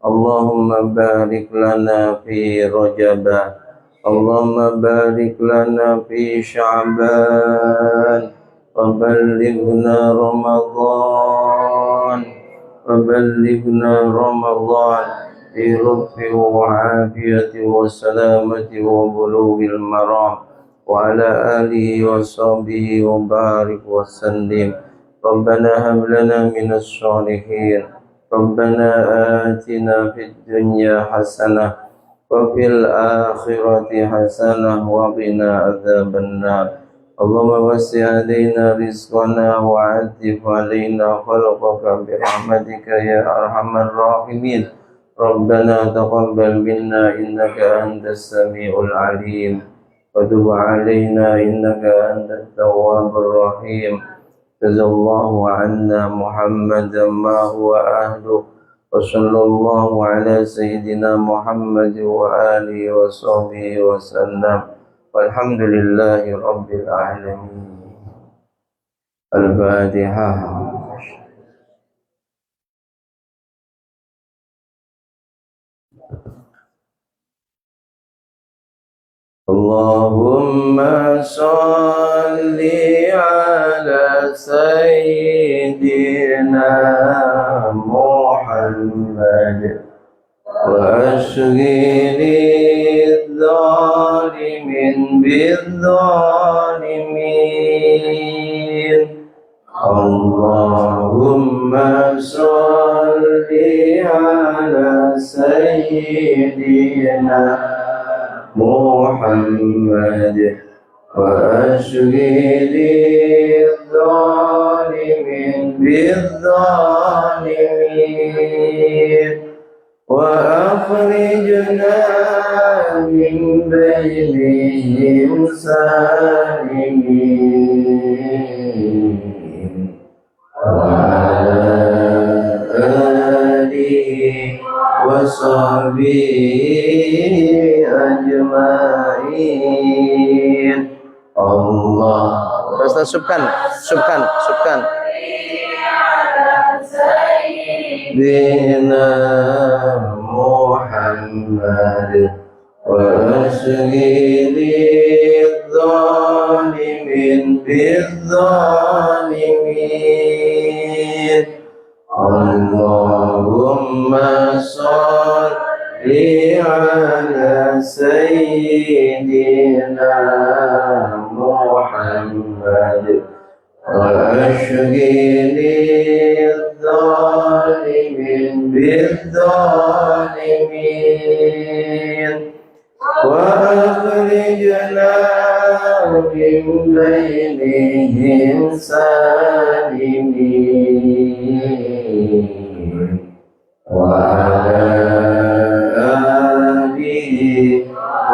اللهم بارك لنا في رجب اللهم بارك لنا في شعبان وبلغنا رمضان في لطف وعافية وسلامة وبلوغ المرام وعلى آله وصحبه وبارك وسلم ربنا هب لنا من الصالحين ربنا آتنا في الدنيا حسنة وفي الآخرة حسنة وقنا عذاب النار اللهم وسع علينا رزقنا وعتب علينا خلقك برحمتك يا أرحم الراحمين ربنا تقبل منا إنك أنت السميع العليم وتب علينا إنك أنت التواب الرحيم جزا الله عنا محمدا ما هو أهله وصلى الله على سيدنا محمد وآله وصحبه وسلم والحمد لله رب العالمين الفاتحة اللهم صل على سيدنا محمد وأشغل الظالمين بالظالمين اللهم صل على سيدنا محمد وأشغل الظالمين بالظالمين وأخرجنا من بينهم سالمين وعلى آله وصحبه أجمعين الله Ustaz subkan Sayyidina Muhammad وأشغل الظالمين بالظالمين اللهم صل على سيدنا محمد وأشغل الظالمين بالظالمين وأخرجنا من بينهم سالمين وعلى آله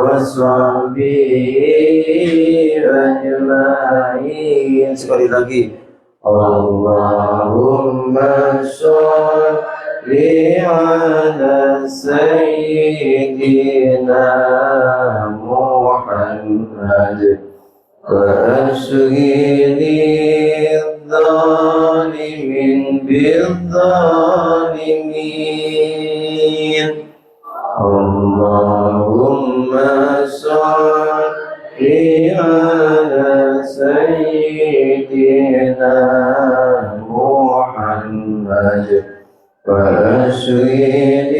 وصحبه أجمعين. Sekali lagi, Allahumma sholli ala sayyidina Muhammad wa ashghili الظالمين بالظالمين اللهم صل على سيدنا محمد وأشرد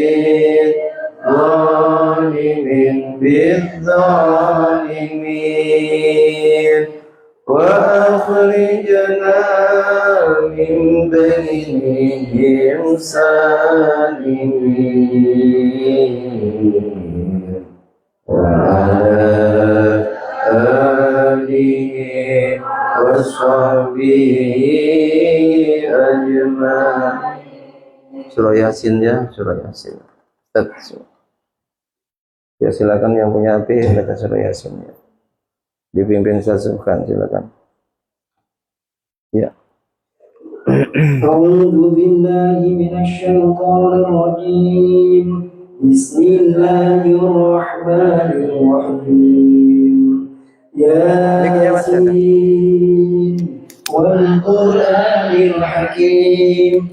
الظالمين بالظالمين وأخرجنا من بينهم سالمين وعلى آله وصحبه أجمعين. Surah Yasin ya, surah Yasin. Ya silakan yang punya HP baca surah Yasin ya. Dipimpin Sasukan silakan. Ya. A'udzu billahi minasyaitonir rajim. Bismillahirrahmanirrahim. Yasin wal Qur'anil Hakim.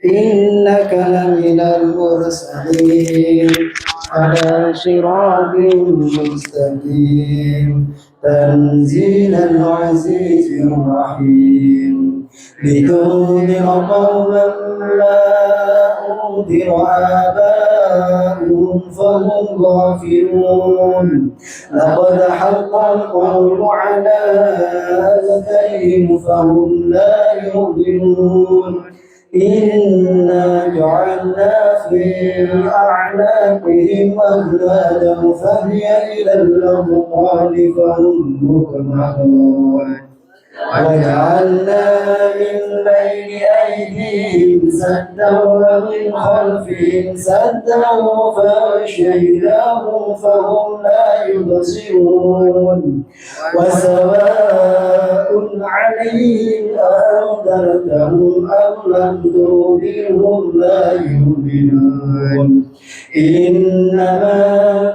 Innaka laminal mursalin ala siratin mustaqim. Tanzilal azizir rahim. لتنذر قوما ما أنذر آباؤهم فهم غافلون. لقد حق القول على أكثرهم فهم لا يؤمنون. إنا جعلنا في أعناقهم أغلالا فهي إلى الأذقان فهم مقمحون. وجعلنا من بين أيديهم سدا ومن خلفهم سدا فغشيناهم فهم لا يبصرون. وسواء عليهم أأنذرتهم أم لم تنذرهم لا يؤمنون. إنما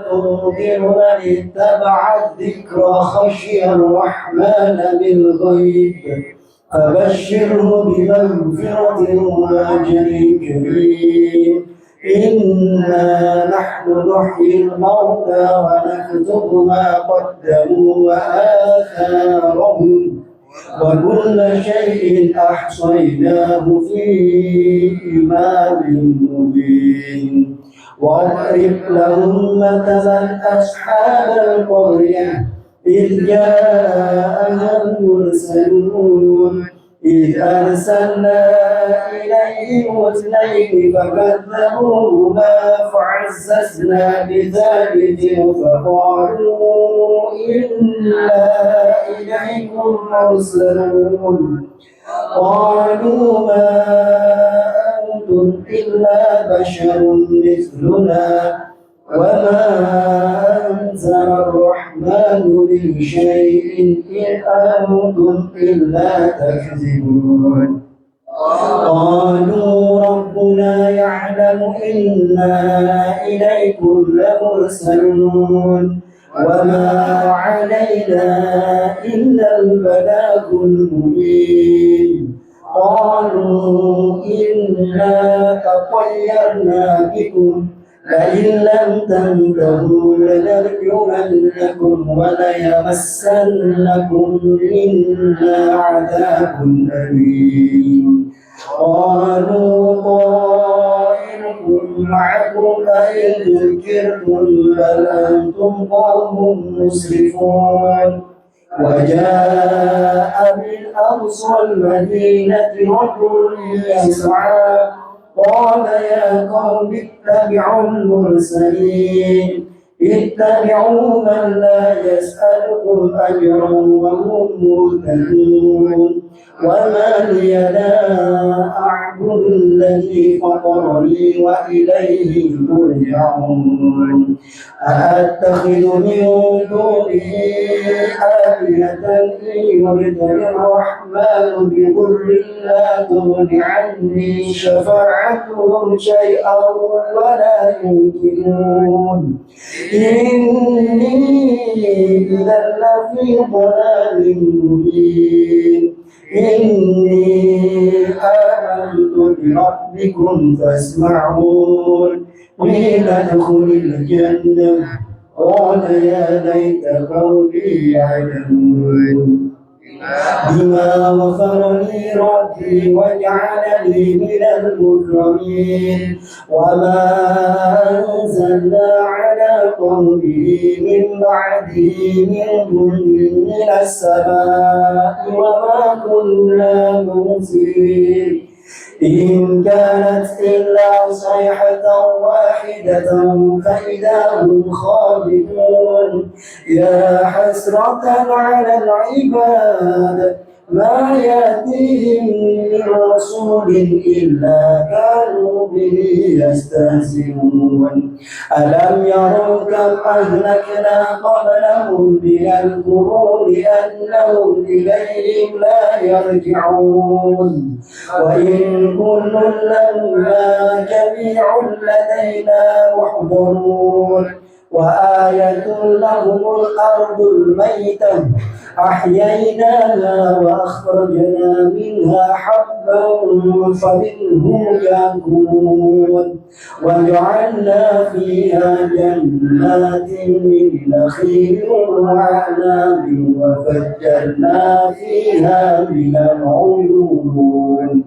تنذر من اتبع الذكر خشي الرحمن بالغيب فبشره بمغفرة وأجر كريم. إنا نحن نحيي الموتى ونكتب ما قدموا وآثارهم وكل شيء أحصيناه في إمام مبين. واضرب لهم مثلا أصحاب القرية إذ جاءها المرسلون إذ أرسلنا إليهم اثنين فكذبوهما فعززنا بثالث فقالوا إنا إليكم مرسلون. قالوا ما أنتم إلا بشر مثلنا وما أنزل الرحمن من شيء إن أنتم إلا تكذبون. قالوا ربنا يعلم إنا إليكم لمرسلون وما علينا إلا البلاغ المبين. قالوا إنا تطيرنا بكم لئن لم تنتهوا لنرجمنكم وليمسنكم منا عذاب أليم. قالوا طائركم معكم أئن ذكرتم بل أنتم قوم مسرفون. وجاء من أقصى المدينة رجل يسعى قال يا قوم اتبعوا المرسلين اتبعوا من لا يسألكم أجرا وهم مهتدون. وما لي لا أعبد الذي فطرني وإليه ترجعون. أأتخذ من دونه آلهة إن يردني الرحمن بضر لا تغن عني شفاعتهم شيئا ولا ينكرون. إني إذا لفي ضلال مبين. إني آمنت بربكم فاسمعون. قيل ادخل الجنة قال يا ليت قومي يعلمون بما غفر لي ربي وجعلني من المكرمين وما أنزلنا على قومه من بعده من جند من السماء وما كنا منزلين إن كانت إلا صيحة واحدة فإذا هم خالدون يا حسرة على العباد ما يأتيهم من رسول إلا كانوا به يستهزئون ألم يروا كم أهلكنا قبلهم من القرون أنهم إليهم لا يرجعون وإن كل لما جميع لدينا محضرون وآية لهم الأرض الميتة أحييناها وأخرجنا منها حبا فمنه يأكلون وجعلنا فيها جنات من نخيل وأعناب وفجرنا فيها من العيون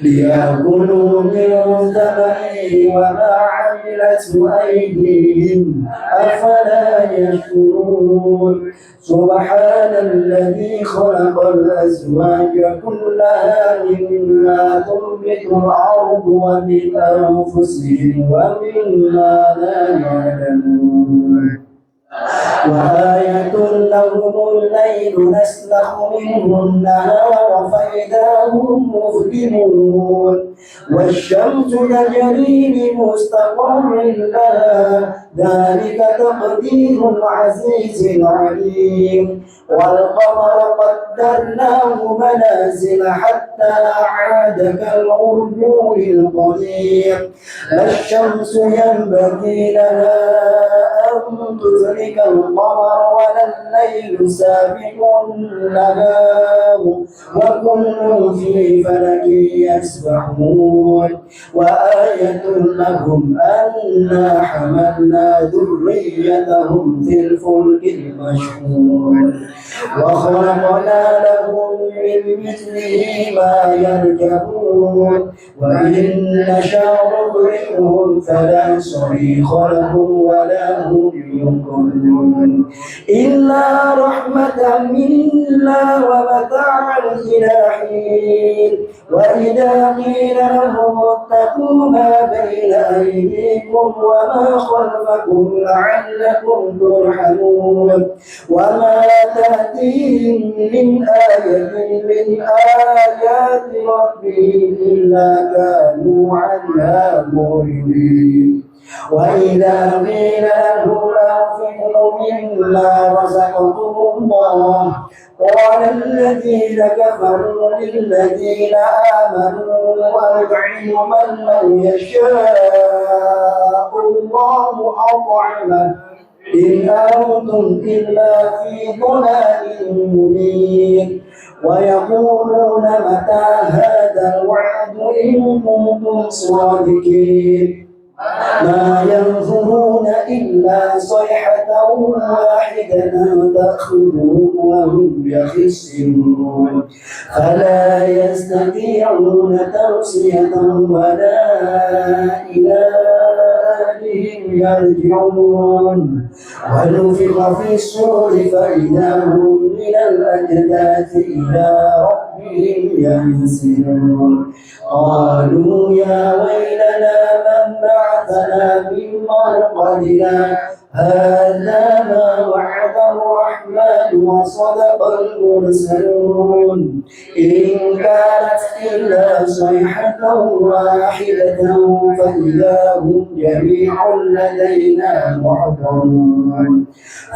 ليأكلوا من ثمره وما عملته أيديهم أفلا يشكرون سبحان الذي خلق الأزواج كلها مما تنبت الأرض ومن أنفسهم ومما لا يعلمون وآية لهم الليل نسلخ منه النهار فإذا هم مظلمون والشمس تجري لمستقر لها ذلك تقدير العزيز العليم والقمر قدرناه منازل حتى عاد كالعرجون القديم لا الشمس ينبغي لها أن تدرك القمر ولا الليل سابق النهار وكل في فلك يسبحون وآية لهم أنا حملنا ذريتهم في الفلك المشحون وخلقنا لهم من مثله ما يركبون وإن نشاء نغرقهم فلا صريخ لهم ولا هم ينقذون إلا رحمة منا ومتاعا إلى حين وإذا قيل لهم اتقوا ما بين أيديكم وما خلفكم لعلكم ترحمون وما تأتيهم من آية من آيات ربهم إلا كانوا عنها معرضين وإذا قيل لهم أنفقوا مما رزقكم الله قال الذين كفروا للذين آمنوا أطعموا من لو يشاء الله أطعمه إن أنتم إلا في ضلال مبين ويقولون متى هذا الوعد إن كنتم صادقين ما ينظرون إلا صيحة واحدة تأخذهم وهم يخسرون فلا يستطيعون توصية ولا إلى أهلهم يرجعون ونفخ في الصور فإذا هم من الأجداث إلى ربهم ينسلون قالوا يا ويلنا من بعثنا من مرقدنا هذا ما وعد الرحمن وصدق المرسلون إن كانت إلا صيحة واحدة فإذا هم جميع لدينا محضرون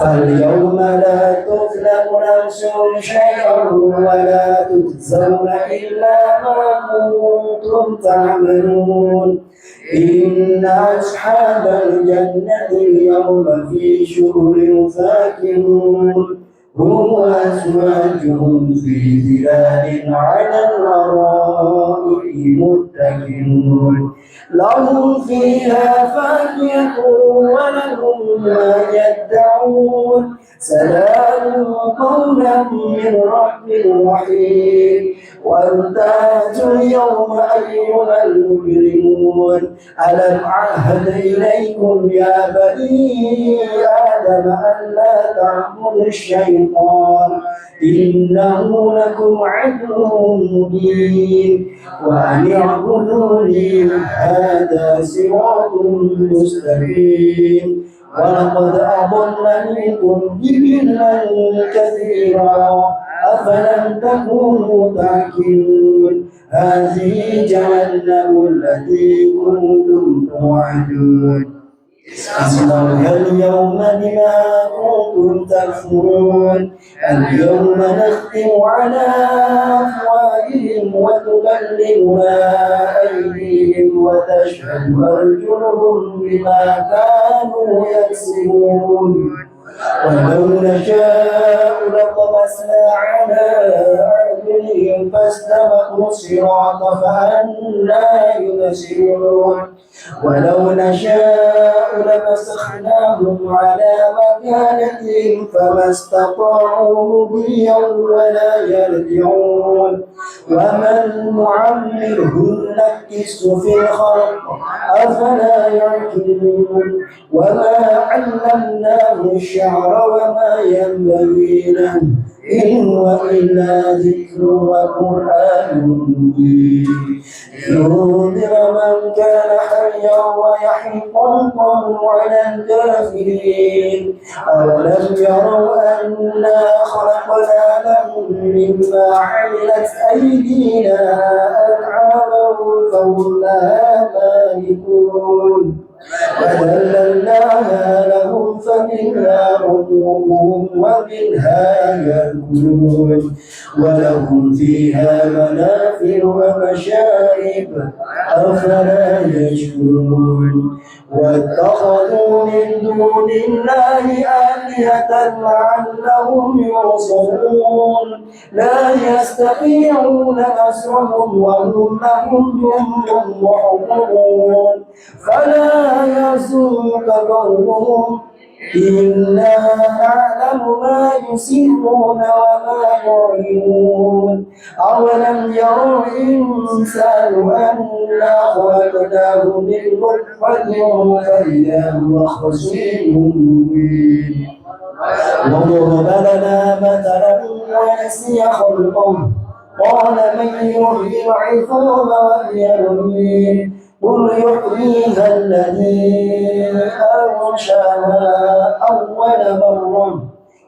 فاليوم لا تظلم نفس شيئا ولا تجزون إلا ما كنتم تعملون إن أصحاب الجنة اليوم في شغل فاكهون هم وأزواجهم في ظلال على الأرائك متكئون لهم فيها فاكهة ولهم ما يدعون سلام قولا من رب رحيم وامتازوا اليوم أيها المجرمون ألم أعهد إليكم يا بني آدم ألا تعبدوا الشيطان إنه لكم عدو مبين وأن اعبدوني هذا صراط مستقيم ولقد أضل منكم جبلا كثيرا أفلم تكونوا تعقلون هذه جهنم التي كنتم توعدون اصلوها اليوم بما كنتم تكفرون اليوم نختم على أفواههم وتكلمنا أيديهم وتشهد أرجلهم بما كانوا يكسبون ولو نشاء لطمسنا على أعينهم فاستبقوا الصراط فأنى يبصرون ولو نشاء لمسخناهم على مكانتهم فما استطاعوا مضيا ولا يرجعون ومن نعمره نكسه في الخلق أفلا يعقلون وما علمناه الشعر وما ينبغي له إن هو إلا ذكر وقرآن مبين لينذر من كان حيا ويحق القول على الكافرين أولم يروا أنا خلقنا لهم مما عملت أيدينا أنعاما فهم لها مالكون وذللناها لهم فمنها ركوبهم ومنها يأكلون ولهم فيها منافع ومشارب أفلا يشكرون واتخذوا من دون الله آلهة لعلهم ينصرون لا يستطيعون نصرهم وهم لهم جند محضرون فلا يحزنك قولهم إنا نعلم ما يسرون وما يعلنون أولم يروا الإنسان أنا خلقناه من نطفة فإذا هو خصيم مبين وضرب لنا مثلا ونسي خلقه قال من يحيي العظام وهي رميم قل يحييها الذي أنشأها أول مرة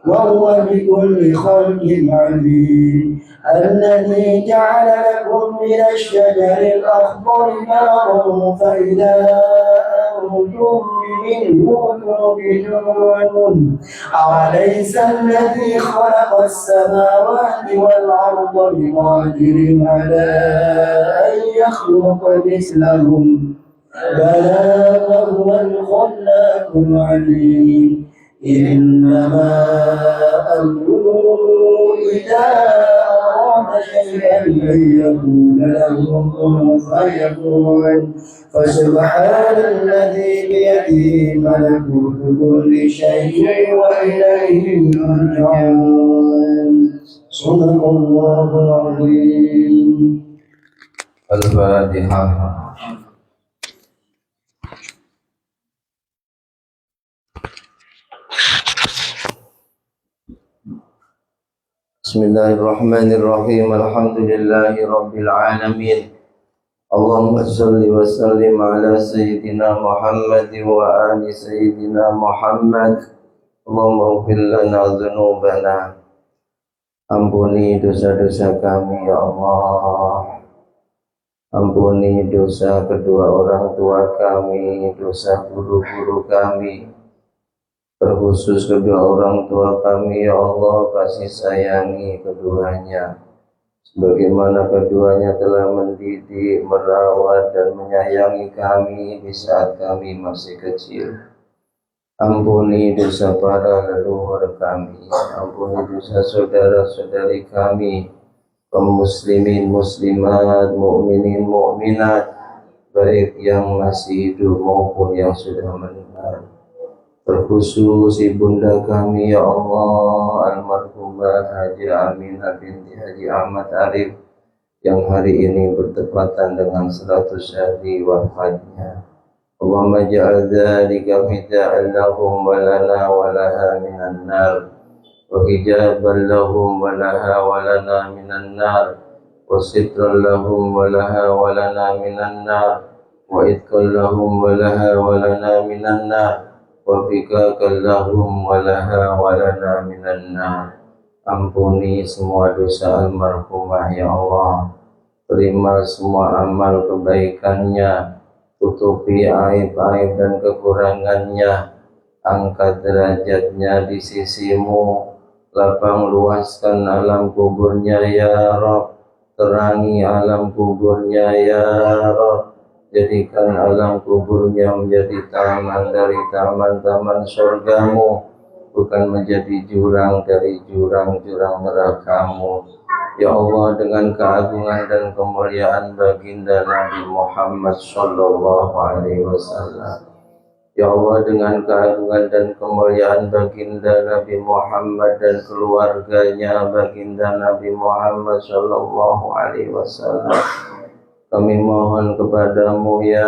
وهو بكل خلق عليم الذي جعل لكم من الشجر الأخضر نارا فإذا أنتم منه توقدون أوليس الذي خلق السماوات والأرض بقادر على أن يخلق مثلهم بلى وهو الخلاق العليم إنما أمره إذا أراد شيئا أن يقول له كن فيكون فسبحان الذي بيده ملكوت كل شيء وإليه يرجعون صدق الله العظيم. الفاتحة. Bismillahirrahmanirrahim. Alhamdulillahi rabbil alamin. Allahumma salli wa sallim ala sayyidina Muhammad wa ali sayyidina Muhammad. Allahumma ighfir lana dhunubana. Ampuni dosa-dosa kami ya Allah. Ampuni dosa kedua orang tua kami, dosa guru-guru kami, terkhusus kedua orang tua kami ya Allah, kasih sayangi keduanya sebagaimana keduanya telah mendidik, merawat dan menyayangi kami di saat kami masih kecil. Ampuni dosa para leluhur kami, ampuni dosa saudara-saudari kami, kaum muslimin, muslimat, mukminin, mukminat, baik yang masih hidup maupun yang sudah meninggal. Terkhusus ibunda kami ya Allah, almarhumah Haji Aminah binti Haji Ahmad Arif yang hari ini bertepatan dengan 100 hari wafatnya. Allahumma ja'al dzalika fida'an lahum wa lana wa laha minan nar wa hijaban lahum wa laha wa lana minan nar wa sitran lahum wa laha wa lana minan nar wa itqan lahum wa laha wa lana minan nar wa fikakan lahum wa laha wa lana minan nar. Ampuni semua dosa almarhumah ya Allah, terima semua amal kebaikannya, tutupi aib-aib dan kekurangannya, angkat derajatnya di sisimu, lapang luaskan alam kuburnya ya Rabb, terangi alam kuburnya ya Rabb, jadikan alam kuburnya menjadi taman dari taman-taman surgamu, bukan menjadi jurang dari jurang-jurang nerakamu. Ya Allah, dengan keagungan dan kemuliaan baginda Nabi Muhammad sallallahu alaihi wasallam. Ya Allah, dengan keagungan dan kemuliaan baginda Nabi Muhammad dan keluarganya baginda Nabi Muhammad sallallahu alaihi wasallam, kami mohon kepadamu ya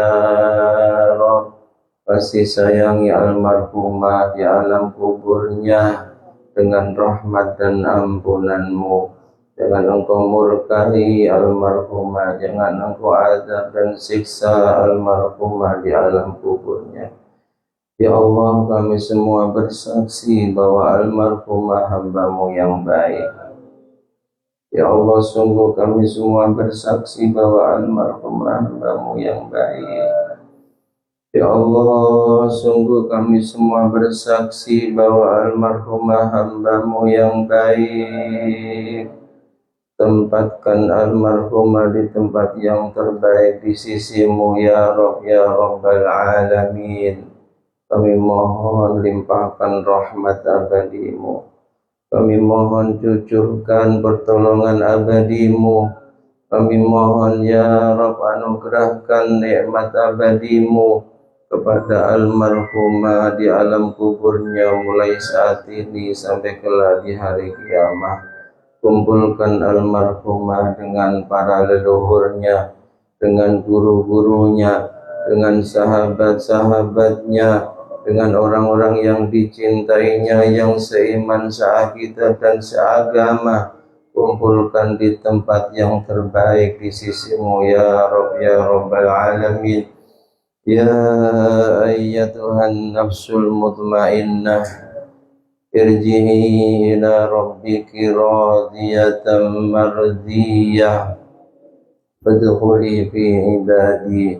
Rabb, kasih sayangi almarhumah di alam kuburnya dengan rahmat dan ampunanmu. Jangan engkau murkai almarhumah, jangan engkau azab dan siksa almarhumah di alam kuburnya. Ya Allah, kami semua bersaksi bahwa almarhumah hamba-Mu yang baik. Ya Allah, sungguh kami semua bersaksi bahwa almarhumah hamba-Mu yang baik. Ya Allah, sungguh kami semua bersaksi bahwa almarhumah hamba-Mu yang baik. Tempatkan almarhumah di tempat yang terbaik di sisi-Mu ya Rabb ya Rabbal Alamin. Kami mohon limpahkan rahmat abadi-Mu, kami mohon cucurkan pertolongan abadi-Mu, kami mohon ya Rabb anugerahkan nikmat abadi-Mu kepada almarhumah di alam kuburnya mulai saat ini sampai kelak di hari kiamat. Kumpulkan almarhumah dengan para leluhurnya, dengan guru-gurunya, dengan sahabat-sahabatnya, dengan orang-orang yang dicintainya, yang seiman, seakidah dan seagama. Kumpulkan di tempat yang terbaik di sisi-Mu ya Rabb ya Rabbal Alamin. Ya ayyatuhan nafsul mutmainnah, irji'i ila rabbiki radiyatan mardiyah, fadkhuli fi ibadi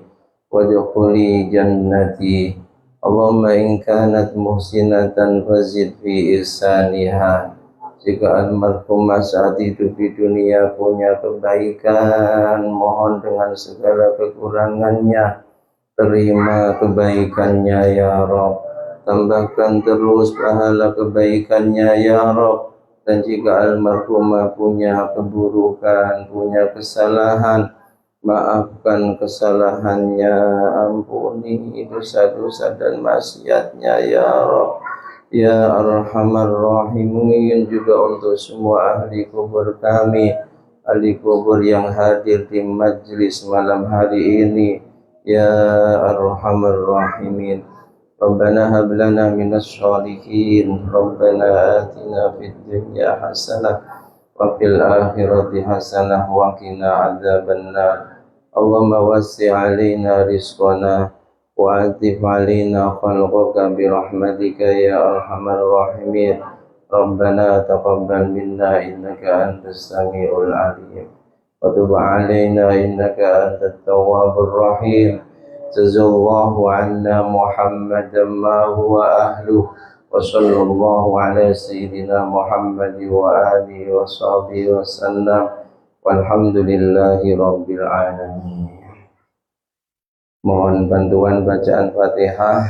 wadkhuli jannati. Allahumma in kanat muhsinatan fazid fi ihsaniha. Jika almarhumah saat hidup di dunia punya kebaikan, mohon dengan segala kekurangannya, terima kebaikannya ya Rabb. Tambahkan terus pahala kebaikannya ya Rabb. Dan jika almarhumah punya keburukan, punya kesalahan, maafkan kesalahannya, ampuni dosa-dosa dan maksiatnya ya Rabb ya Arhamar Rahimin. Juga untuk semua ahli kubur kami, ahli kubur yang hadir di majlis malam hari ini ya Arhamar Rahimin. Rabbana hab lana minas sholihin, Rabbana atina fid dunya hasanah wa fil akhirati hasanah wa qina adzabannar. Allahumma wassi' alaina rizqana wa atif alaina khalqaka bi rahmatika ya arhamar rahimin. Rabbana taqabbal minna innaka antas samiul alim wa tub alaina innaka antat tawwabur rahim. Jazallahu anna Muhammadan ma huwa ahluh wa sallallahu ala sayyidina Muhammad wa alihi wa sahbihi wa sallam walhamdulillahi rabbil alamin. Mohon bantuan bacaan Fatihah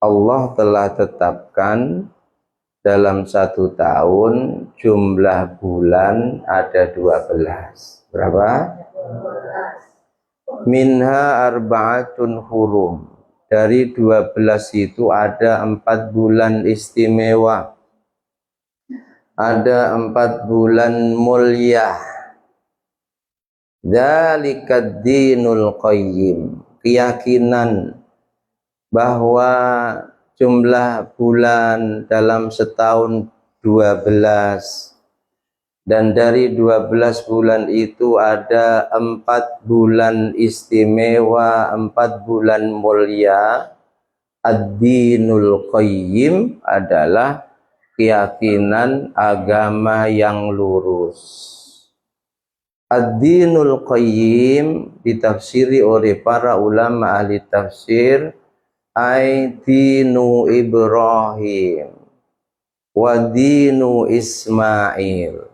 Allah telah tetapkan dalam 1 tahun jumlah bulan ada 12. Berapa? Minha arba'atun hurum. Dari 12 itu ada 4 bulan istimewa. Ada 4 bulan mulia. Dzalikad dinul qayyim. Keyakinan bahwa jumlah bulan dalam setahun 12, dan dari 12 bulan itu ada 4 bulan istimewa, 4 bulan mulia. Ad-dinul qayyim adalah keyakinan agama yang lurus. Ad-dinul qayyim ditafsiri oleh para ulama ahli tafsir, dinu Ibrahim wa dinu Ismail.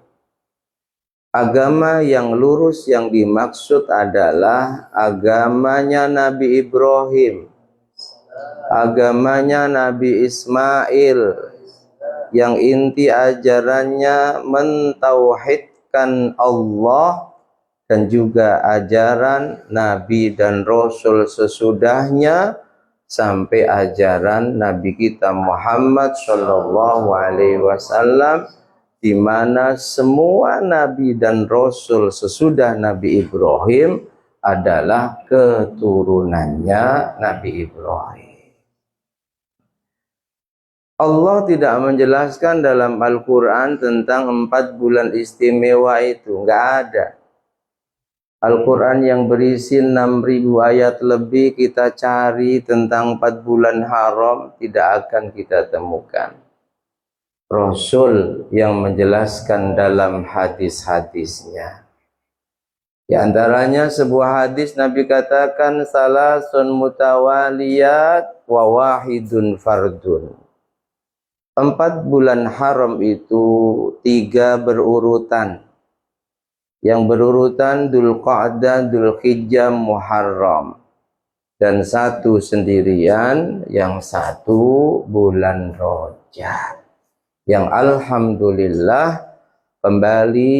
Agama yang lurus yang dimaksud adalah agamanya Nabi Ibrahim, agamanya Nabi Ismail, yang inti ajarannya mentauhidkan Allah, dan juga ajaran Nabi dan Rasul sesudahnya sampai ajaran Nabi kita Muhammad Shallallahu Alaihi Wasallam, di mana semua Nabi dan Rasul sesudah Nabi Ibrahim adalah keturunannya Nabi Ibrahim. Allah tidak menjelaskan dalam Al-Quran tentang 4 bulan istimewa itu, nggak ada. Al-Quran yang berisi 6.000 ayat lebih, kita cari tentang 4 bulan haram, tidak akan kita temukan Rasul yang menjelaskan dalam hadis-hadisnya. Di antaranya sebuah hadis Nabi katakan, salasun mutawaliyat wa wahidun fardun. 4 bulan haram itu 3 berurutan. Yang berurutan Dzulqa'dah, Dzulhijjah, Muharram. Dan 1 sendirian, yang 1 bulan Rajab. Yang alhamdulillah kembali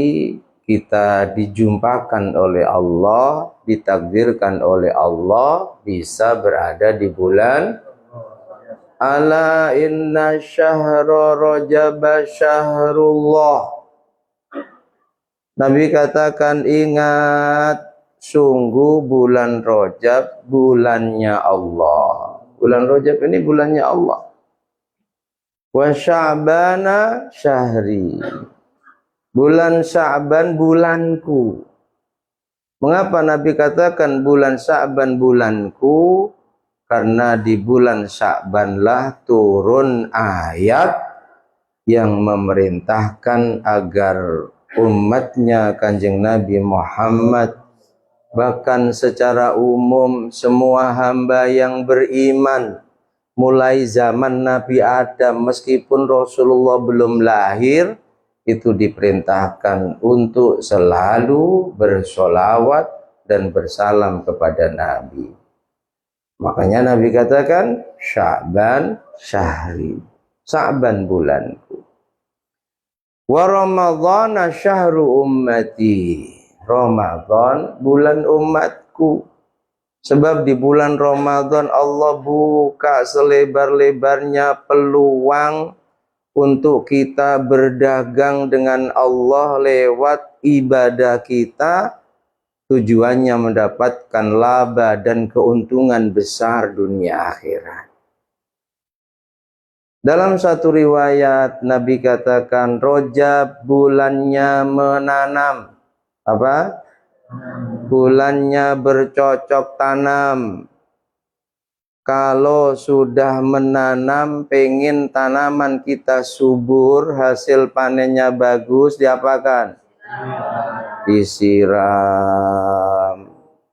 kita dijumpakan oleh Allah, ditakdirkan oleh Allah bisa berada di bulan. Ala inna syahra Rajab syahrullah. Nabi katakan, ingat, sungguh bulan Rajab bulannya Allah. Bulan Rajab ini bulannya Allah. Wa Sya'bana syahri. Bulan Sya'ban bulanku. Mengapa Nabi katakan bulan Sya'ban bulanku? Karena di bulan Sya'banlah turun ayat yang memerintahkan agar umatnya Kanjeng Nabi Muhammad, bahkan secara umum semua hamba yang beriman, mulai zaman Nabi Adam meskipun Rasulullah belum lahir, itu diperintahkan untuk selalu bersolawat dan bersalam kepada Nabi. Makanya Nabi katakan, Sya'ban syahri, Sya'ban bulanku. Wa Ramadhan syahru ummati. Ramadan bulan umatku. Sebab di bulan Ramadan Allah buka selebar-lebarnya peluang untuk kita berdagang dengan Allah lewat ibadah kita. Tujuannya mendapatkan laba dan keuntungan besar dunia akhirat. Dalam satu riwayat Nabi katakan, Rajab bulannya menanam. Apa? Bulannya bercocok tanam. Kalau sudah menanam, pengen tanaman kita subur, hasil panennya bagus, diapakan? Disiram,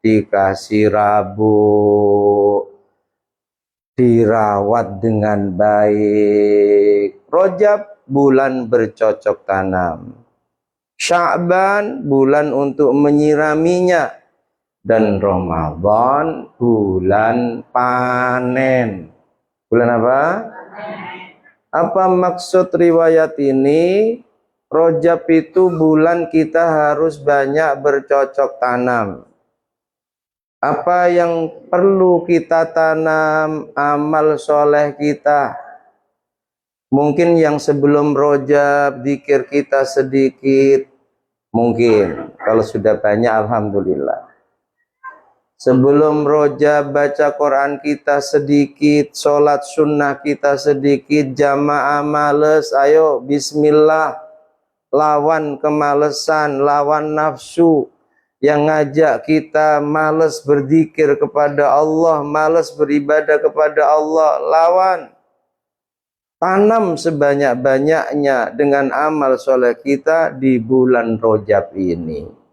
dikasih rabuk, dirawat dengan baik. Rajab bulan bercocok tanam. Sya'ban bulan untuk menyiraminya. Dan Ramadan bulan panen. Bulan apa? Apa maksud riwayat ini? Rajab itu bulan kita harus banyak bercocok tanam. Apa yang perlu kita tanam? Amal soleh kita. Mungkin yang sebelum Rajab zikir kita sedikit, mungkin. Kalau sudah banyak, alhamdulillah. Sebelum Rajab baca Quran kita sedikit, sholat sunnah kita sedikit, jamaah males, ayo bismillah. Lawan kemalesan, lawan nafsu yang ngajak kita males berzikir kepada Allah, males beribadah kepada Allah, lawan. Tanam sebanyak-banyaknya dengan amal soleh kita di bulan Rajab ini.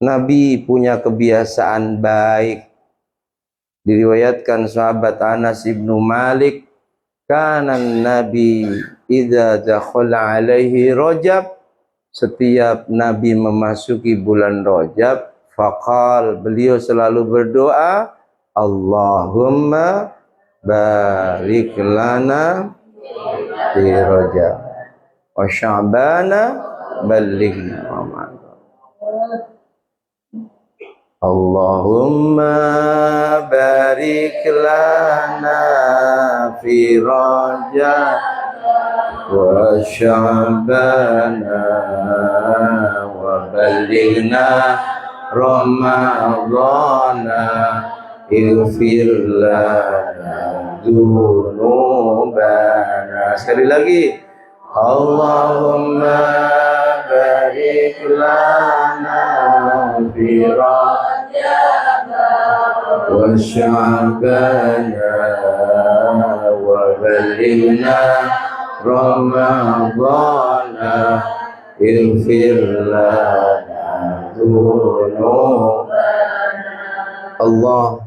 Nabi punya kebiasaan baik. Diriwayatkan sahabat Anas ibnu Malik, kanan Nabi idza dakhala alaihi Rajab, setiap Nabi memasuki bulan Rajab, faqal, beliau selalu berdoa, Allahumma barik lana fi Rajab wa Sya'bana ballighna Ramadan. Allahumma barik lana fi Rajab wa Sya'bana wa ballighna Ramadana ighfir lana dzunubana. Sekali lagi, Allahumma barik lana fi Rajab wa Sya'bana wa ballighna Ramadana ighfir lana dzunubana. Allah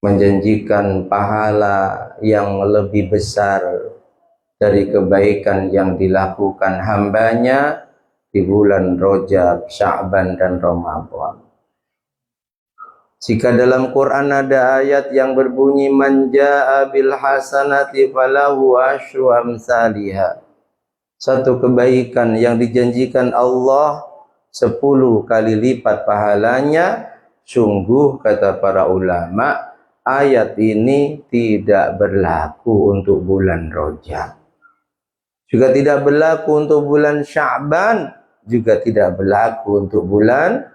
menjanjikan pahala yang lebih besar dari kebaikan yang dilakukan hambanya di bulan Rajab, Sya'ban, dan Ramadan. Jika dalam Quran ada ayat yang berbunyi man jaa bil hasanati falahu asyru amsalihha, satu kebaikan yang dijanjikan Allah 10 kali lipat pahalanya, sungguh kata para ulama ayat ini tidak berlaku untuk bulan Rajab, juga tidak berlaku untuk bulan Sya'ban, juga tidak berlaku untuk bulan.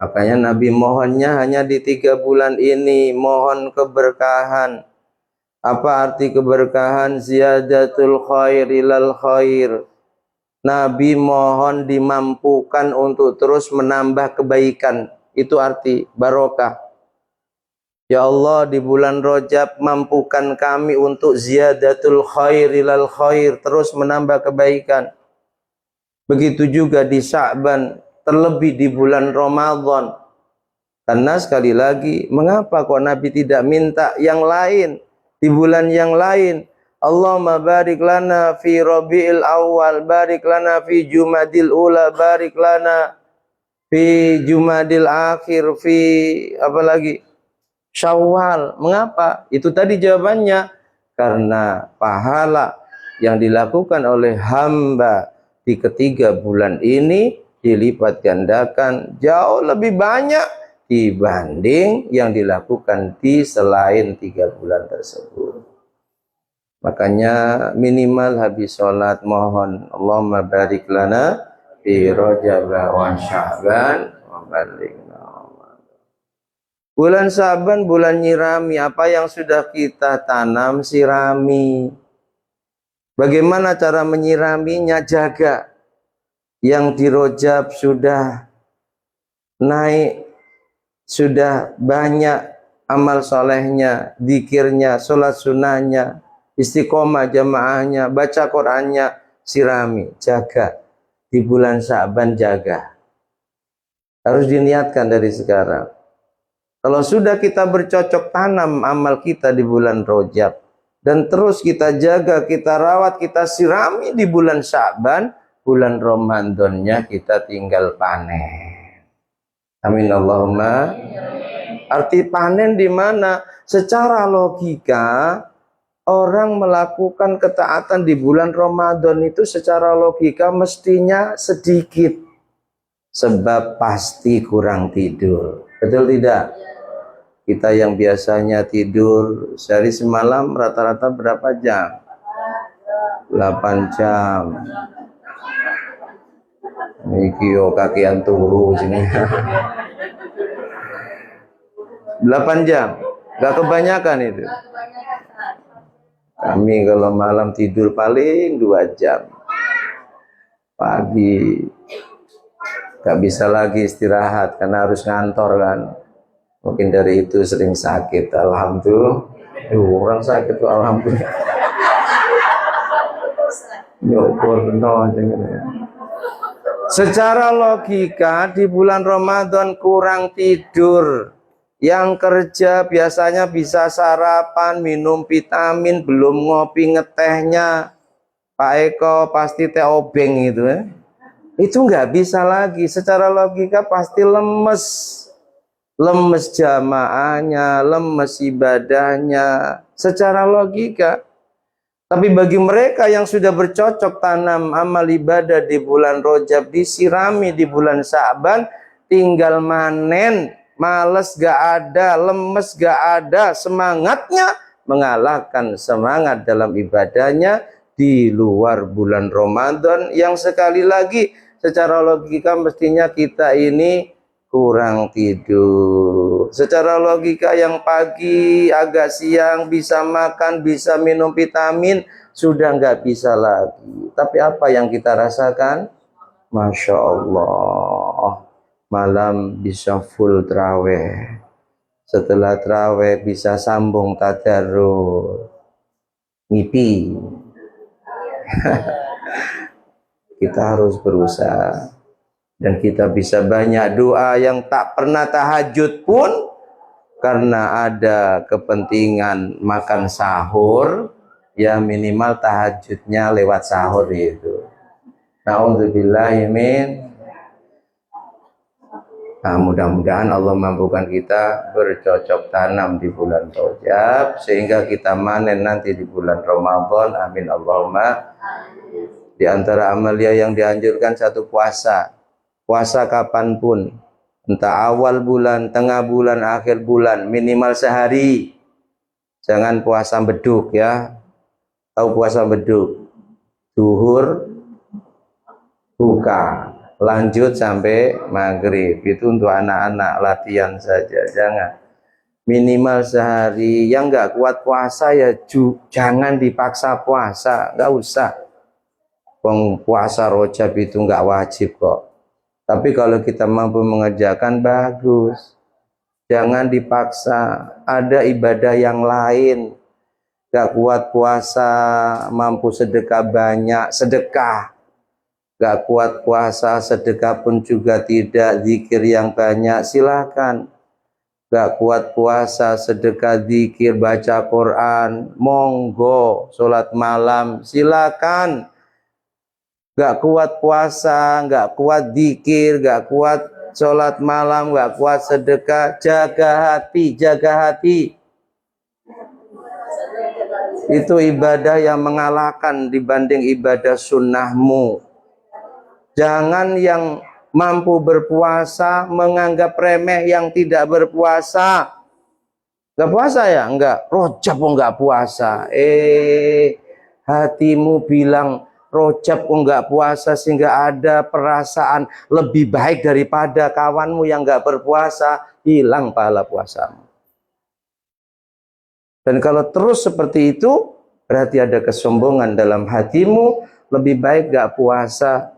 Makanya Nabi mohonnya hanya di 3 bulan ini, mohon keberkahan. Apa arti keberkahan? Ziyadatul khair ilal khair. Nabi mohon dimampukan untuk terus menambah kebaikan. Itu arti barokah. Ya Allah, di bulan Rajab mampukan kami untuk ziyadatul khair ilal khair, terus menambah kebaikan. Begitu juga di Sya'ban, terlebih di bulan Ramadan. Karena sekali lagi, mengapa kok Nabi tidak minta yang lain di bulan yang lain? Allahumma barik lana fi Rabiul Awal, barik lana fi Jumadil Ula, barik lana fi Jumadil Akhir, fi apa lagi? Syawal. Mengapa? Itu tadi jawabannya. Karena pahala yang dilakukan oleh hamba di ketiga bulan ini dilipat gandakan jauh lebih banyak dibanding yang dilakukan di selain 3 bulan tersebut. Makanya minimal habis sholat mohon Allahumma barik lana fi Rajab wa Sya'ban wa ballighna Ramadan. Bulan Sya'ban bulan nyirami, apa yang sudah kita tanam sirami. Bagaimana cara menyiraminya? Jaga. Yang di Rajab sudah naik, sudah banyak amal solehnya, zikirnya, sholat sunnahnya, istiqomah jamaahnya, baca Qur'annya, sirami, jaga. Di bulan Sya'ban jaga. Harus diniatkan dari sekarang. Kalau sudah kita bercocok tanam amal kita di bulan Rajab, dan terus kita jaga, kita rawat, kita sirami di bulan Sya'ban, bulan Ramadannya kita tinggal panen. Amin Allahumma. Arti panen di mana? Secara logika orang melakukan ketaatan di bulan Ramadan itu secara logika mestinya sedikit, sebab pasti kurang tidur. Betul tidak? Kita yang biasanya tidur sehari semalam rata-rata berapa jam? 8 jam. Iki yo kakian turu sini. 8 jam. Gak kebanyakan itu. Kami kalau malam tidur paling 2 jam. Pagi gak bisa lagi istirahat karena harus ngantor kan. Mungkin dari itu sering sakit. Alhamdulillah. Orang sakit tuh alhamdulillah. Secara logika di bulan Ramadan kurang tidur. Yang kerja biasanya bisa sarapan, minum vitamin, belum ngopi ngetehnya. Pak Eko pasti teh obeng itu ya. Itu nggak bisa lagi. Secara logika pasti lemes. Lemes jamaahnya, lemes ibadahnya. Secara logika. Tapi bagi mereka yang sudah bercocok tanam amal ibadah di bulan Rajab, disirami di bulan Sa'ban, tinggal manen, males gak ada, lemes gak ada, semangatnya mengalahkan semangat dalam ibadahnya di luar bulan Ramadan yang sekali lagi secara logika mestinya kita ini kurang tidur. Secara logika yang pagi agak siang bisa makan, bisa minum vitamin, sudah nggak bisa lagi. Tapi apa yang kita rasakan? Masya Allah, malam bisa full traweh. Setelah traweh bisa sambung tadarus, ngipi. Kita harus berusaha. Dan kita bisa banyak doa yang tak pernah tahajud pun karena ada kepentingan makan sahur, ya minimal tahajudnya lewat sahur itu. Na'udzubillahimin. Nah, mudah-mudahan Allah mampukan kita bercocok tanam di bulan Rajab sehingga kita manen nanti di bulan Ramadan. Amin Allahumma. Di antara amalia yang dianjurkan satu puasa. Puasa kapanpun, entah awal bulan, tengah bulan, akhir bulan, minimal sehari. Jangan puasa beduk ya. Tahu puasa beduk? Zuhur, buka, lanjut sampai maghrib. Itu untuk anak-anak latihan saja. Jangan. Minimal sehari. Yang nggak kuat puasa ya jangan dipaksa puasa. Nggak usah. Puasa Rajab itu nggak wajib kok. Tapi kalau kita mampu mengerjakan bagus. Jangan dipaksa. Ada ibadah yang lain. Gak kuat puasa, mampu sedekah banyak, sedekah. Gak kuat puasa, sedekah pun juga tidak, zikir yang banyak, silakan. Gak kuat puasa, sedekah, zikir, baca Quran, monggo, sholat malam, silakan. Gak kuat puasa, gak kuat zikir, gak kuat sholat malam, gak kuat sedekah, jaga hati, jaga hati. Itu ibadah yang mengalahkan dibanding ibadah sunnahmu. Jangan yang mampu berpuasa menganggap remeh yang tidak berpuasa. Gak puasa ya? Enggak. Rajab kok enggak puasa. Hatimu bilang Rajab kok enggak puasa sehingga ada perasaan lebih baik daripada kawanmu yang enggak berpuasa, hilang pahala puasamu. Dan kalau terus seperti itu, berarti ada kesombongan dalam hatimu, lebih baik enggak puasa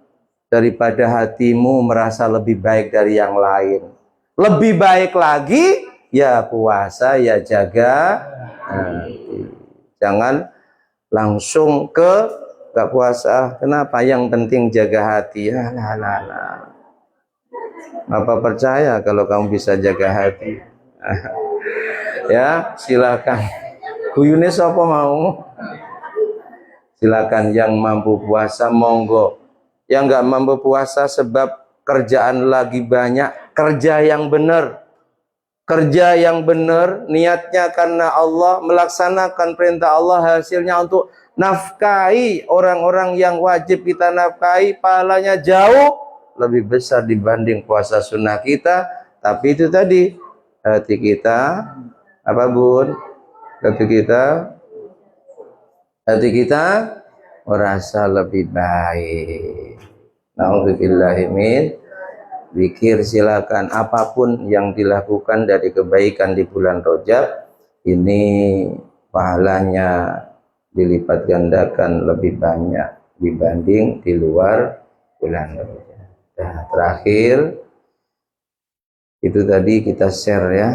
daripada hatimu merasa lebih baik dari yang lain. Lebih baik lagi, ya puasa, ya jaga hati. Jangan langsung ke gak puasa. Kenapa? Yang penting jaga hati. Ya, nah. Apa percaya kalau kamu bisa jaga hati? Ya, silakan. Guyune sapa mau? Silakan yang mampu puasa monggo. Yang nggak mampu puasa sebab kerjaan lagi banyak, kerja yang benar. Kerja yang benar, niatnya karena Allah, melaksanakan perintah Allah, hasilnya untuk nafkahi orang-orang yang wajib kita nafkahi, pahalanya jauh lebih besar dibanding puasa sunnah kita. Tapi itu tadi, hati kita, apa bun? Hati kita merasa lebih baik. Na'udzubillahi min. Zikir silakan, apapun yang dilakukan dari kebaikan di bulan Rajab ini pahalanya dilipat gandakan lebih banyak dibanding di luar bulan Rajab. Nah, terakhir itu tadi kita share ya.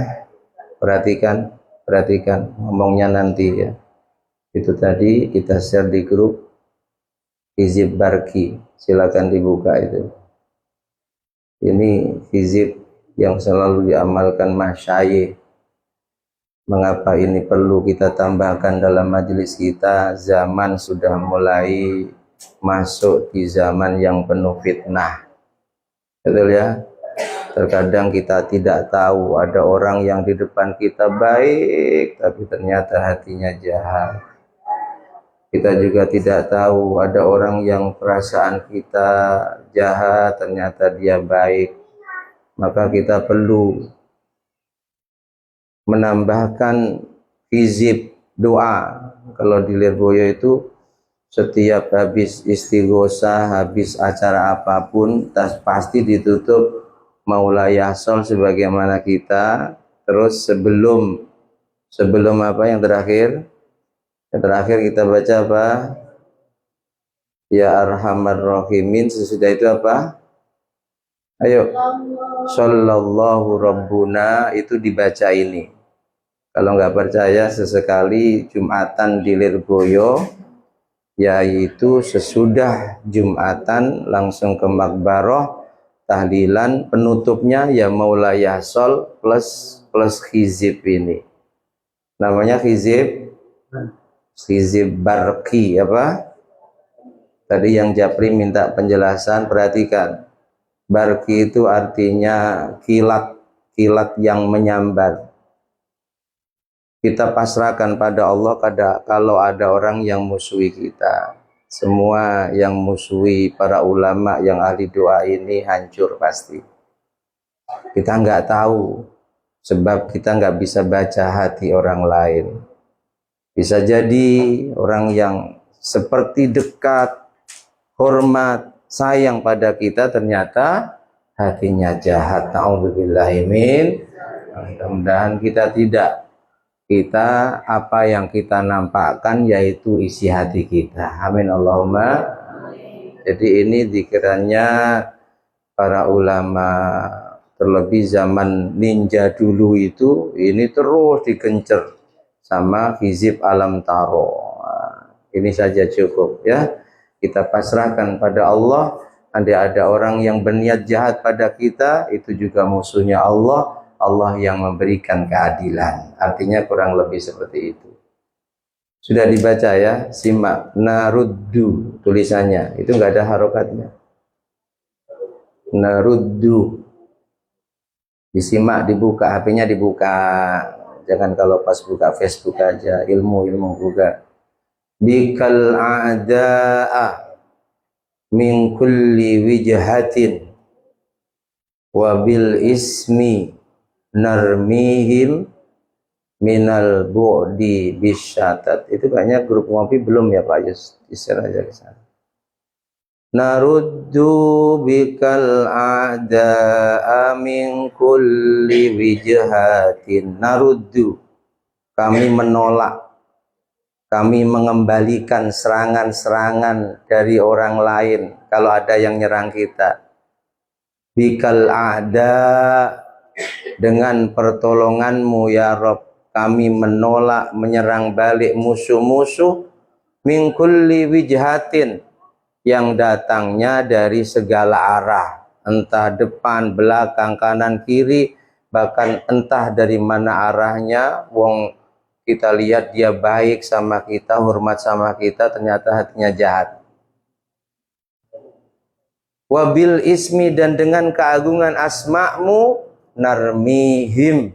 Perhatikan ngomongnya nanti ya. Itu tadi kita share di grup Hizib Barki, silakan dibuka itu. Ini hizib yang selalu diamalkan masyayikh. Mengapa ini perlu kita tambahkan dalam majelis kita? Zaman sudah mulai masuk di zaman yang penuh fitnah. Betul ya? Terkadang kita tidak tahu ada orang yang di depan kita baik, tapi ternyata hatinya jahat. Kita juga tidak tahu ada orang yang perasaan kita jahat, ternyata dia baik. Maka kita perlu menambahkan hizib doa. Kalau di Lirboyo itu setiap habis istighosah, habis acara apapun, pasti ditutup Maulaya Sol sebagaimana kita. Terus sebelum apa yang terakhir? Yang terakhir kita baca apa? Ya Arhamar Rahimin. Sesudah itu apa? Ayo. Sallallahu Rabbuna, itu dibaca ini. Kalau nggak percaya, sesekali Jumatan di Lirboyo, yaitu sesudah Jumatan langsung ke Makbaroh, tahlilan, penutupnya ya Maulaya Sol plus hizib ini. Namanya hizib Barki apa? Tadi yang Japri minta penjelasan, perhatikan. Barki itu artinya kilat yang menyambar. Kita pasrahkan pada Allah kalau ada orang yang musuhi kita. Semua yang musuhi para ulama yang ahli doa ini hancur pasti. Kita nggak tahu, sebab kita nggak bisa baca hati orang lain. Bisa jadi orang yang seperti dekat, hormat, sayang pada kita, ternyata hatinya jahat. Na'udzubillahi min. Mudah-mudahan kita tidak. Kita apa yang kita nampakkan yaitu isi hati kita. Amin Allahumma. Jadi ini dikiranya para ulama, terlebih zaman ninja dulu itu, ini terus digencer sama hizib alam taro. Ini saja cukup ya. Kita pasrahkan pada Allah. Andai ada orang yang berniat jahat pada kita, itu juga musuhnya Allah. Allah yang memberikan keadilan. Artinya kurang lebih seperti itu. Sudah dibaca ya, simak. Naruddu tulisannya, itu nggak ada harokatnya. Naruddu. Disimak, dibuka, HP-nya dibuka. Jangan kalau pas buka Facebook aja, ilmu buka. Bikal a'da'a min kulli wijhatin wa bil ismi narmihim minal bu'di bisyatat. Itu kayaknya grup ngopi belum ya Pak Yus, di-share aja ke sana. Naruddu bikal a'da'a min kulli wijhatin. Naruddu, kami menolak, kami mengembalikan serangan-serangan dari orang lain kalau ada yang nyerang kita. Bikal a'da', dengan pertolonganmu ya Rabb, kami menolak, menyerang balik musuh-musuh min kulli wijhatin, yang datangnya dari segala arah, entah depan, belakang, kanan, kiri, bahkan entah dari mana arahnya. Wong kita lihat dia baik sama kita, hormat sama kita, ternyata hatinya jahat. Wabil ismi, dan dengan keagungan asma'mu, narmihim,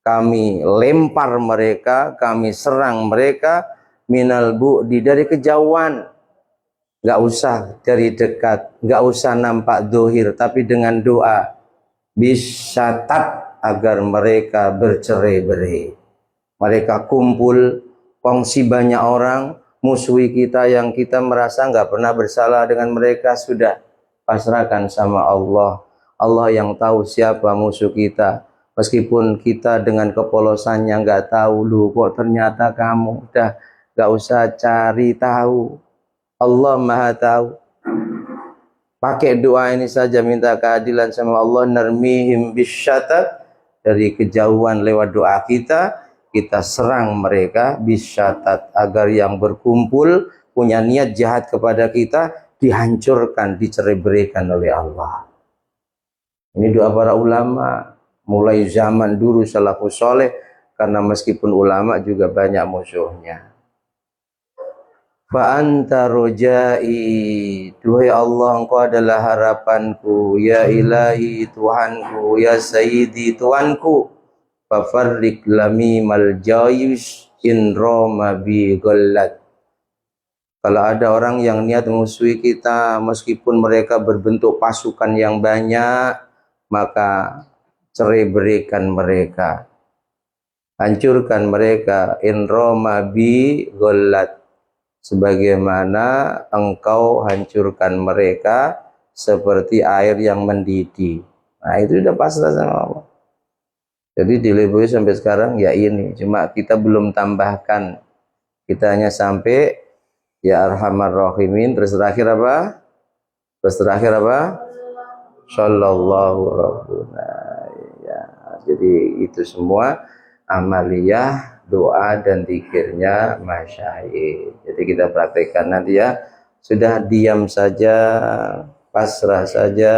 kami lempar mereka, kami serang mereka, minal bu'di, dari kejauhan. Gak usah dari dekat, gak usah nampak dohir, tapi dengan doa, bisyatat, agar mereka bercerai-berai. Mereka kumpul, kongsi banyak orang, musuhi kita yang kita merasa gak pernah bersalah dengan mereka, sudah pasrahkan sama Allah. Allah yang tahu siapa musuh kita. Meskipun kita dengan kepolosannya nggak tahu, lu kok ternyata kamu, udah nggak usah cari tahu. Allah Maha tahu. Pakai doa ini saja, minta keadilan sama Allah. Narmihim bisyatat, dari kejauhan lewat doa kita serang mereka bisyatat, agar yang berkumpul punya niat jahat kepada kita dihancurkan, dicerai-beraikan oleh Allah. Ini doa para ulama mulai zaman dulu salafus soleh, karena meskipun ulama juga banyak musuhnya. Fa anta rojai, duhai Allah, engkau adalah harapanku, ya ilahi, Tuhanku, ya sayyidi, Tuanku. Fa farrik lami mal jayus in roma bi ghallat. Kalau ada orang yang niat memusuhi kita, meskipun mereka berbentuk pasukan yang banyak, maka cerai-beraikan mereka, hancurkan mereka, in roma bi ghallat, sebagaimana engkau hancurkan mereka seperti air yang mendidih. Nah, itu sudah pasrah sama Allah. Jadi dilebui sampai sekarang ya ini, cuma kita belum tambahkan, kita hanya sampai ya arhamar rahimin, terus terakhir apa? Sallallahu rabbuna. Ya, jadi itu semua amaliyah doa dan zikirnya masyayikh. Jadi kita praktekkan nanti ya. Sudah diam saja, pasrah saja.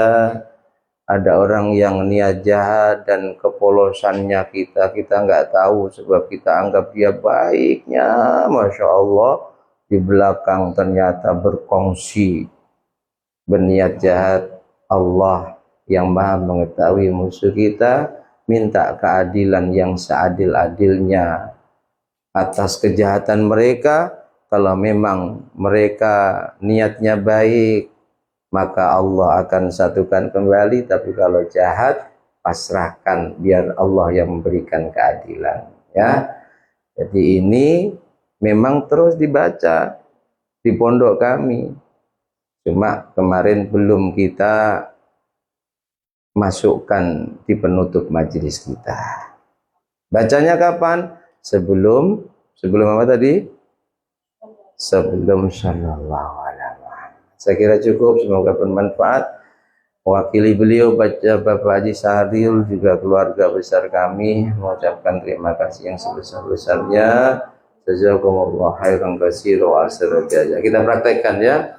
Ada orang yang niat jahat dan kepolosannya kita nggak tahu, sebab kita anggap dia baiknya, masya Allah, di belakang ternyata berkongsi berniat jahat. Allah yang maha mengetahui musuh kita, minta keadilan yang seadil-adilnya atas kejahatan mereka. Kalau memang mereka niatnya baik, maka Allah akan satukan kembali. Tapi kalau jahat, pasrahkan, biar Allah yang memberikan keadilan, ya. Jadi ini memang terus dibaca di pondok kami, cuma kemarin belum kita masukkan di penutup majelis kita. Bacanya kapan? Sebelum apa tadi? Sebelum sallallahu alaihi wasallam. Saya kira cukup, semoga bermanfaat. Mewakili beliau Bapak Haji Sahril, juga keluarga besar kami, mengucapkan terima kasih yang sebesar-besarnya. Jazakumullah khairan katsiran wa ahsana jazaa. Kita praktekkan ya.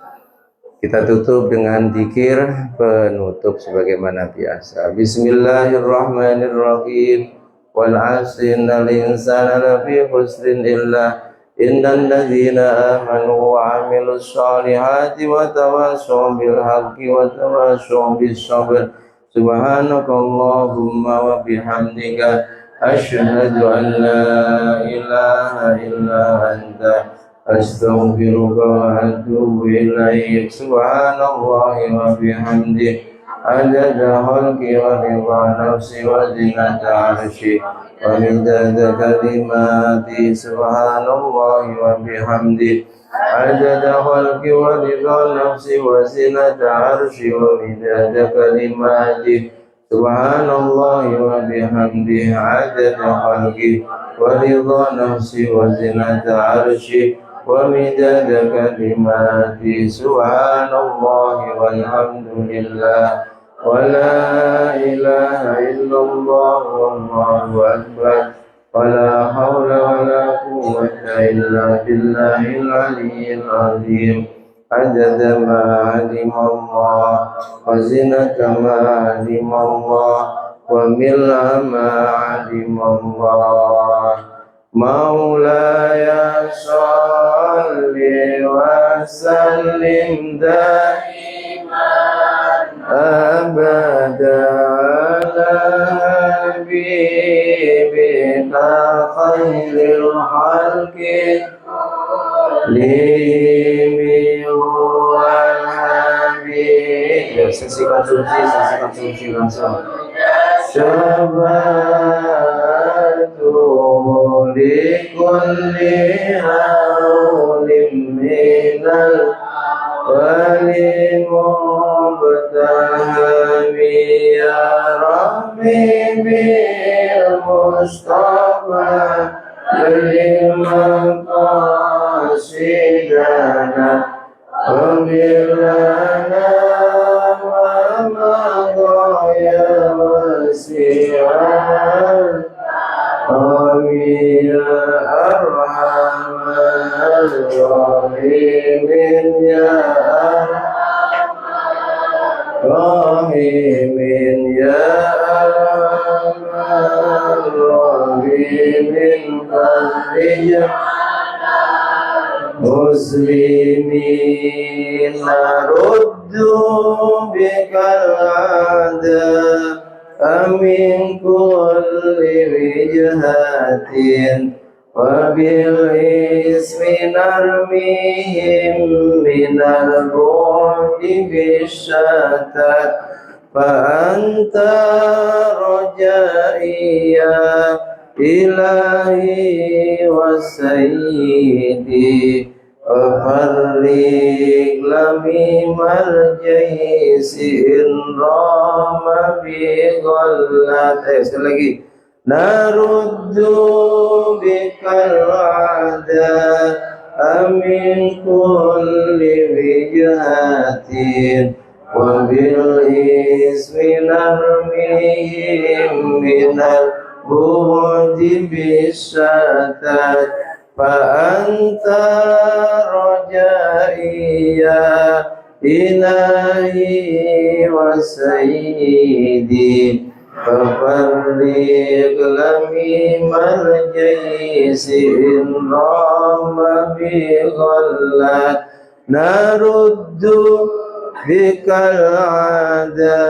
Kita tutup dengan zikir penutup sebagaimana biasa. Bismillahirrahmanirrahim. Wal 'asri innal insana lafi khusrin illa innal ladzina amanu wa 'amilus shalihati wa tawassaw bil haqqi wa tawassaw bis sabr. Subhanakallahumma wa bihamdika asyhadu an la ilaha illa anta astaghfiruka wa atubu ilaik. Subhanallahi wa bihamdihi adada khalqi wa ridha nafsi wa zinata arshi wa midada kalimati. Subhanallahi wa bihamdihi adada khalqi wa ridha nafsi wa zinata arshi wa midada kalimati. Subhanallahi wa bihamdihi adada khalqi wa ridha nafsi wa zinata arshi wa midada kalimati. Subhanallahi walhamdulillah wa la ilaha illallah wallahu akbar wa la hawla wa la quwwata illa billahil aliyyil azim. Adada ma alimallah wa zinata ma alimallah wa milla ma alimallah. Maulaya salli wa sallim daima أبدا على حبيبك خير الخلق لي هو الحبيب. Ya, sesi konsumsi langsung. Syabatu likulli hawlim minal wali mubtahami ya Rabbi bil Mustafa bil maqasidana wabilana wa madaya wasi'al amin ya arhamar rahimin ya rahimin ya arhamar rahimin farija muslimin naruddu bikal ada amin kulli wijhatin wabil ismi narmihim minal bu'di bisyatat fa anta rajaiya ilahi wa sayyidi farriq lami marjai sin rama bi ghallat. Sekali lagi. Naruddu bikal ada amin kulli wijhatin wa bil ismi narmihim minal bu'di bisyatat fa anta rajaiya ilahi wa sayyidi fafarriq lami marjai sin rama bi ghallat naruddu bikal ada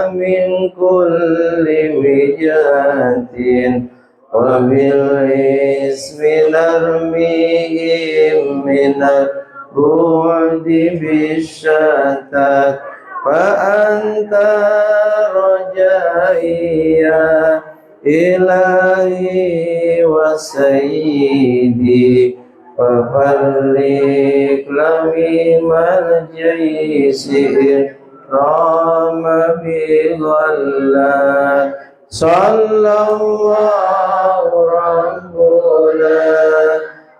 amin kulli wijhatin wa bil ismi narmihim minal bu'di bisyatat fa anta rajaiya ilahi wa sayyidi wa farriq lami marjai sin rama bi ghallat sallallahu rabbuna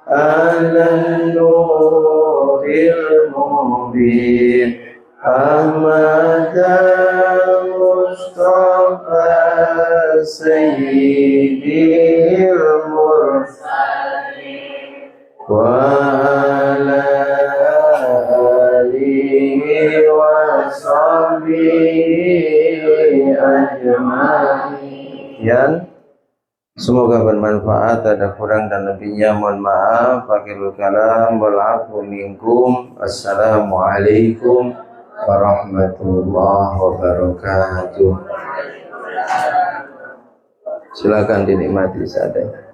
ala nuril mubin Ahmad Mustafa Sayyidil Mursalin wa ala alihi wa sahbihi ajma'in. Semoga bermanfaat. Ada kurang dan lebihnya mohon maaf. Akhirul kalam wal afu minkum. Assalamualaikum warahmatullahi wabarakatuh. Silakan dinikmati seadanya.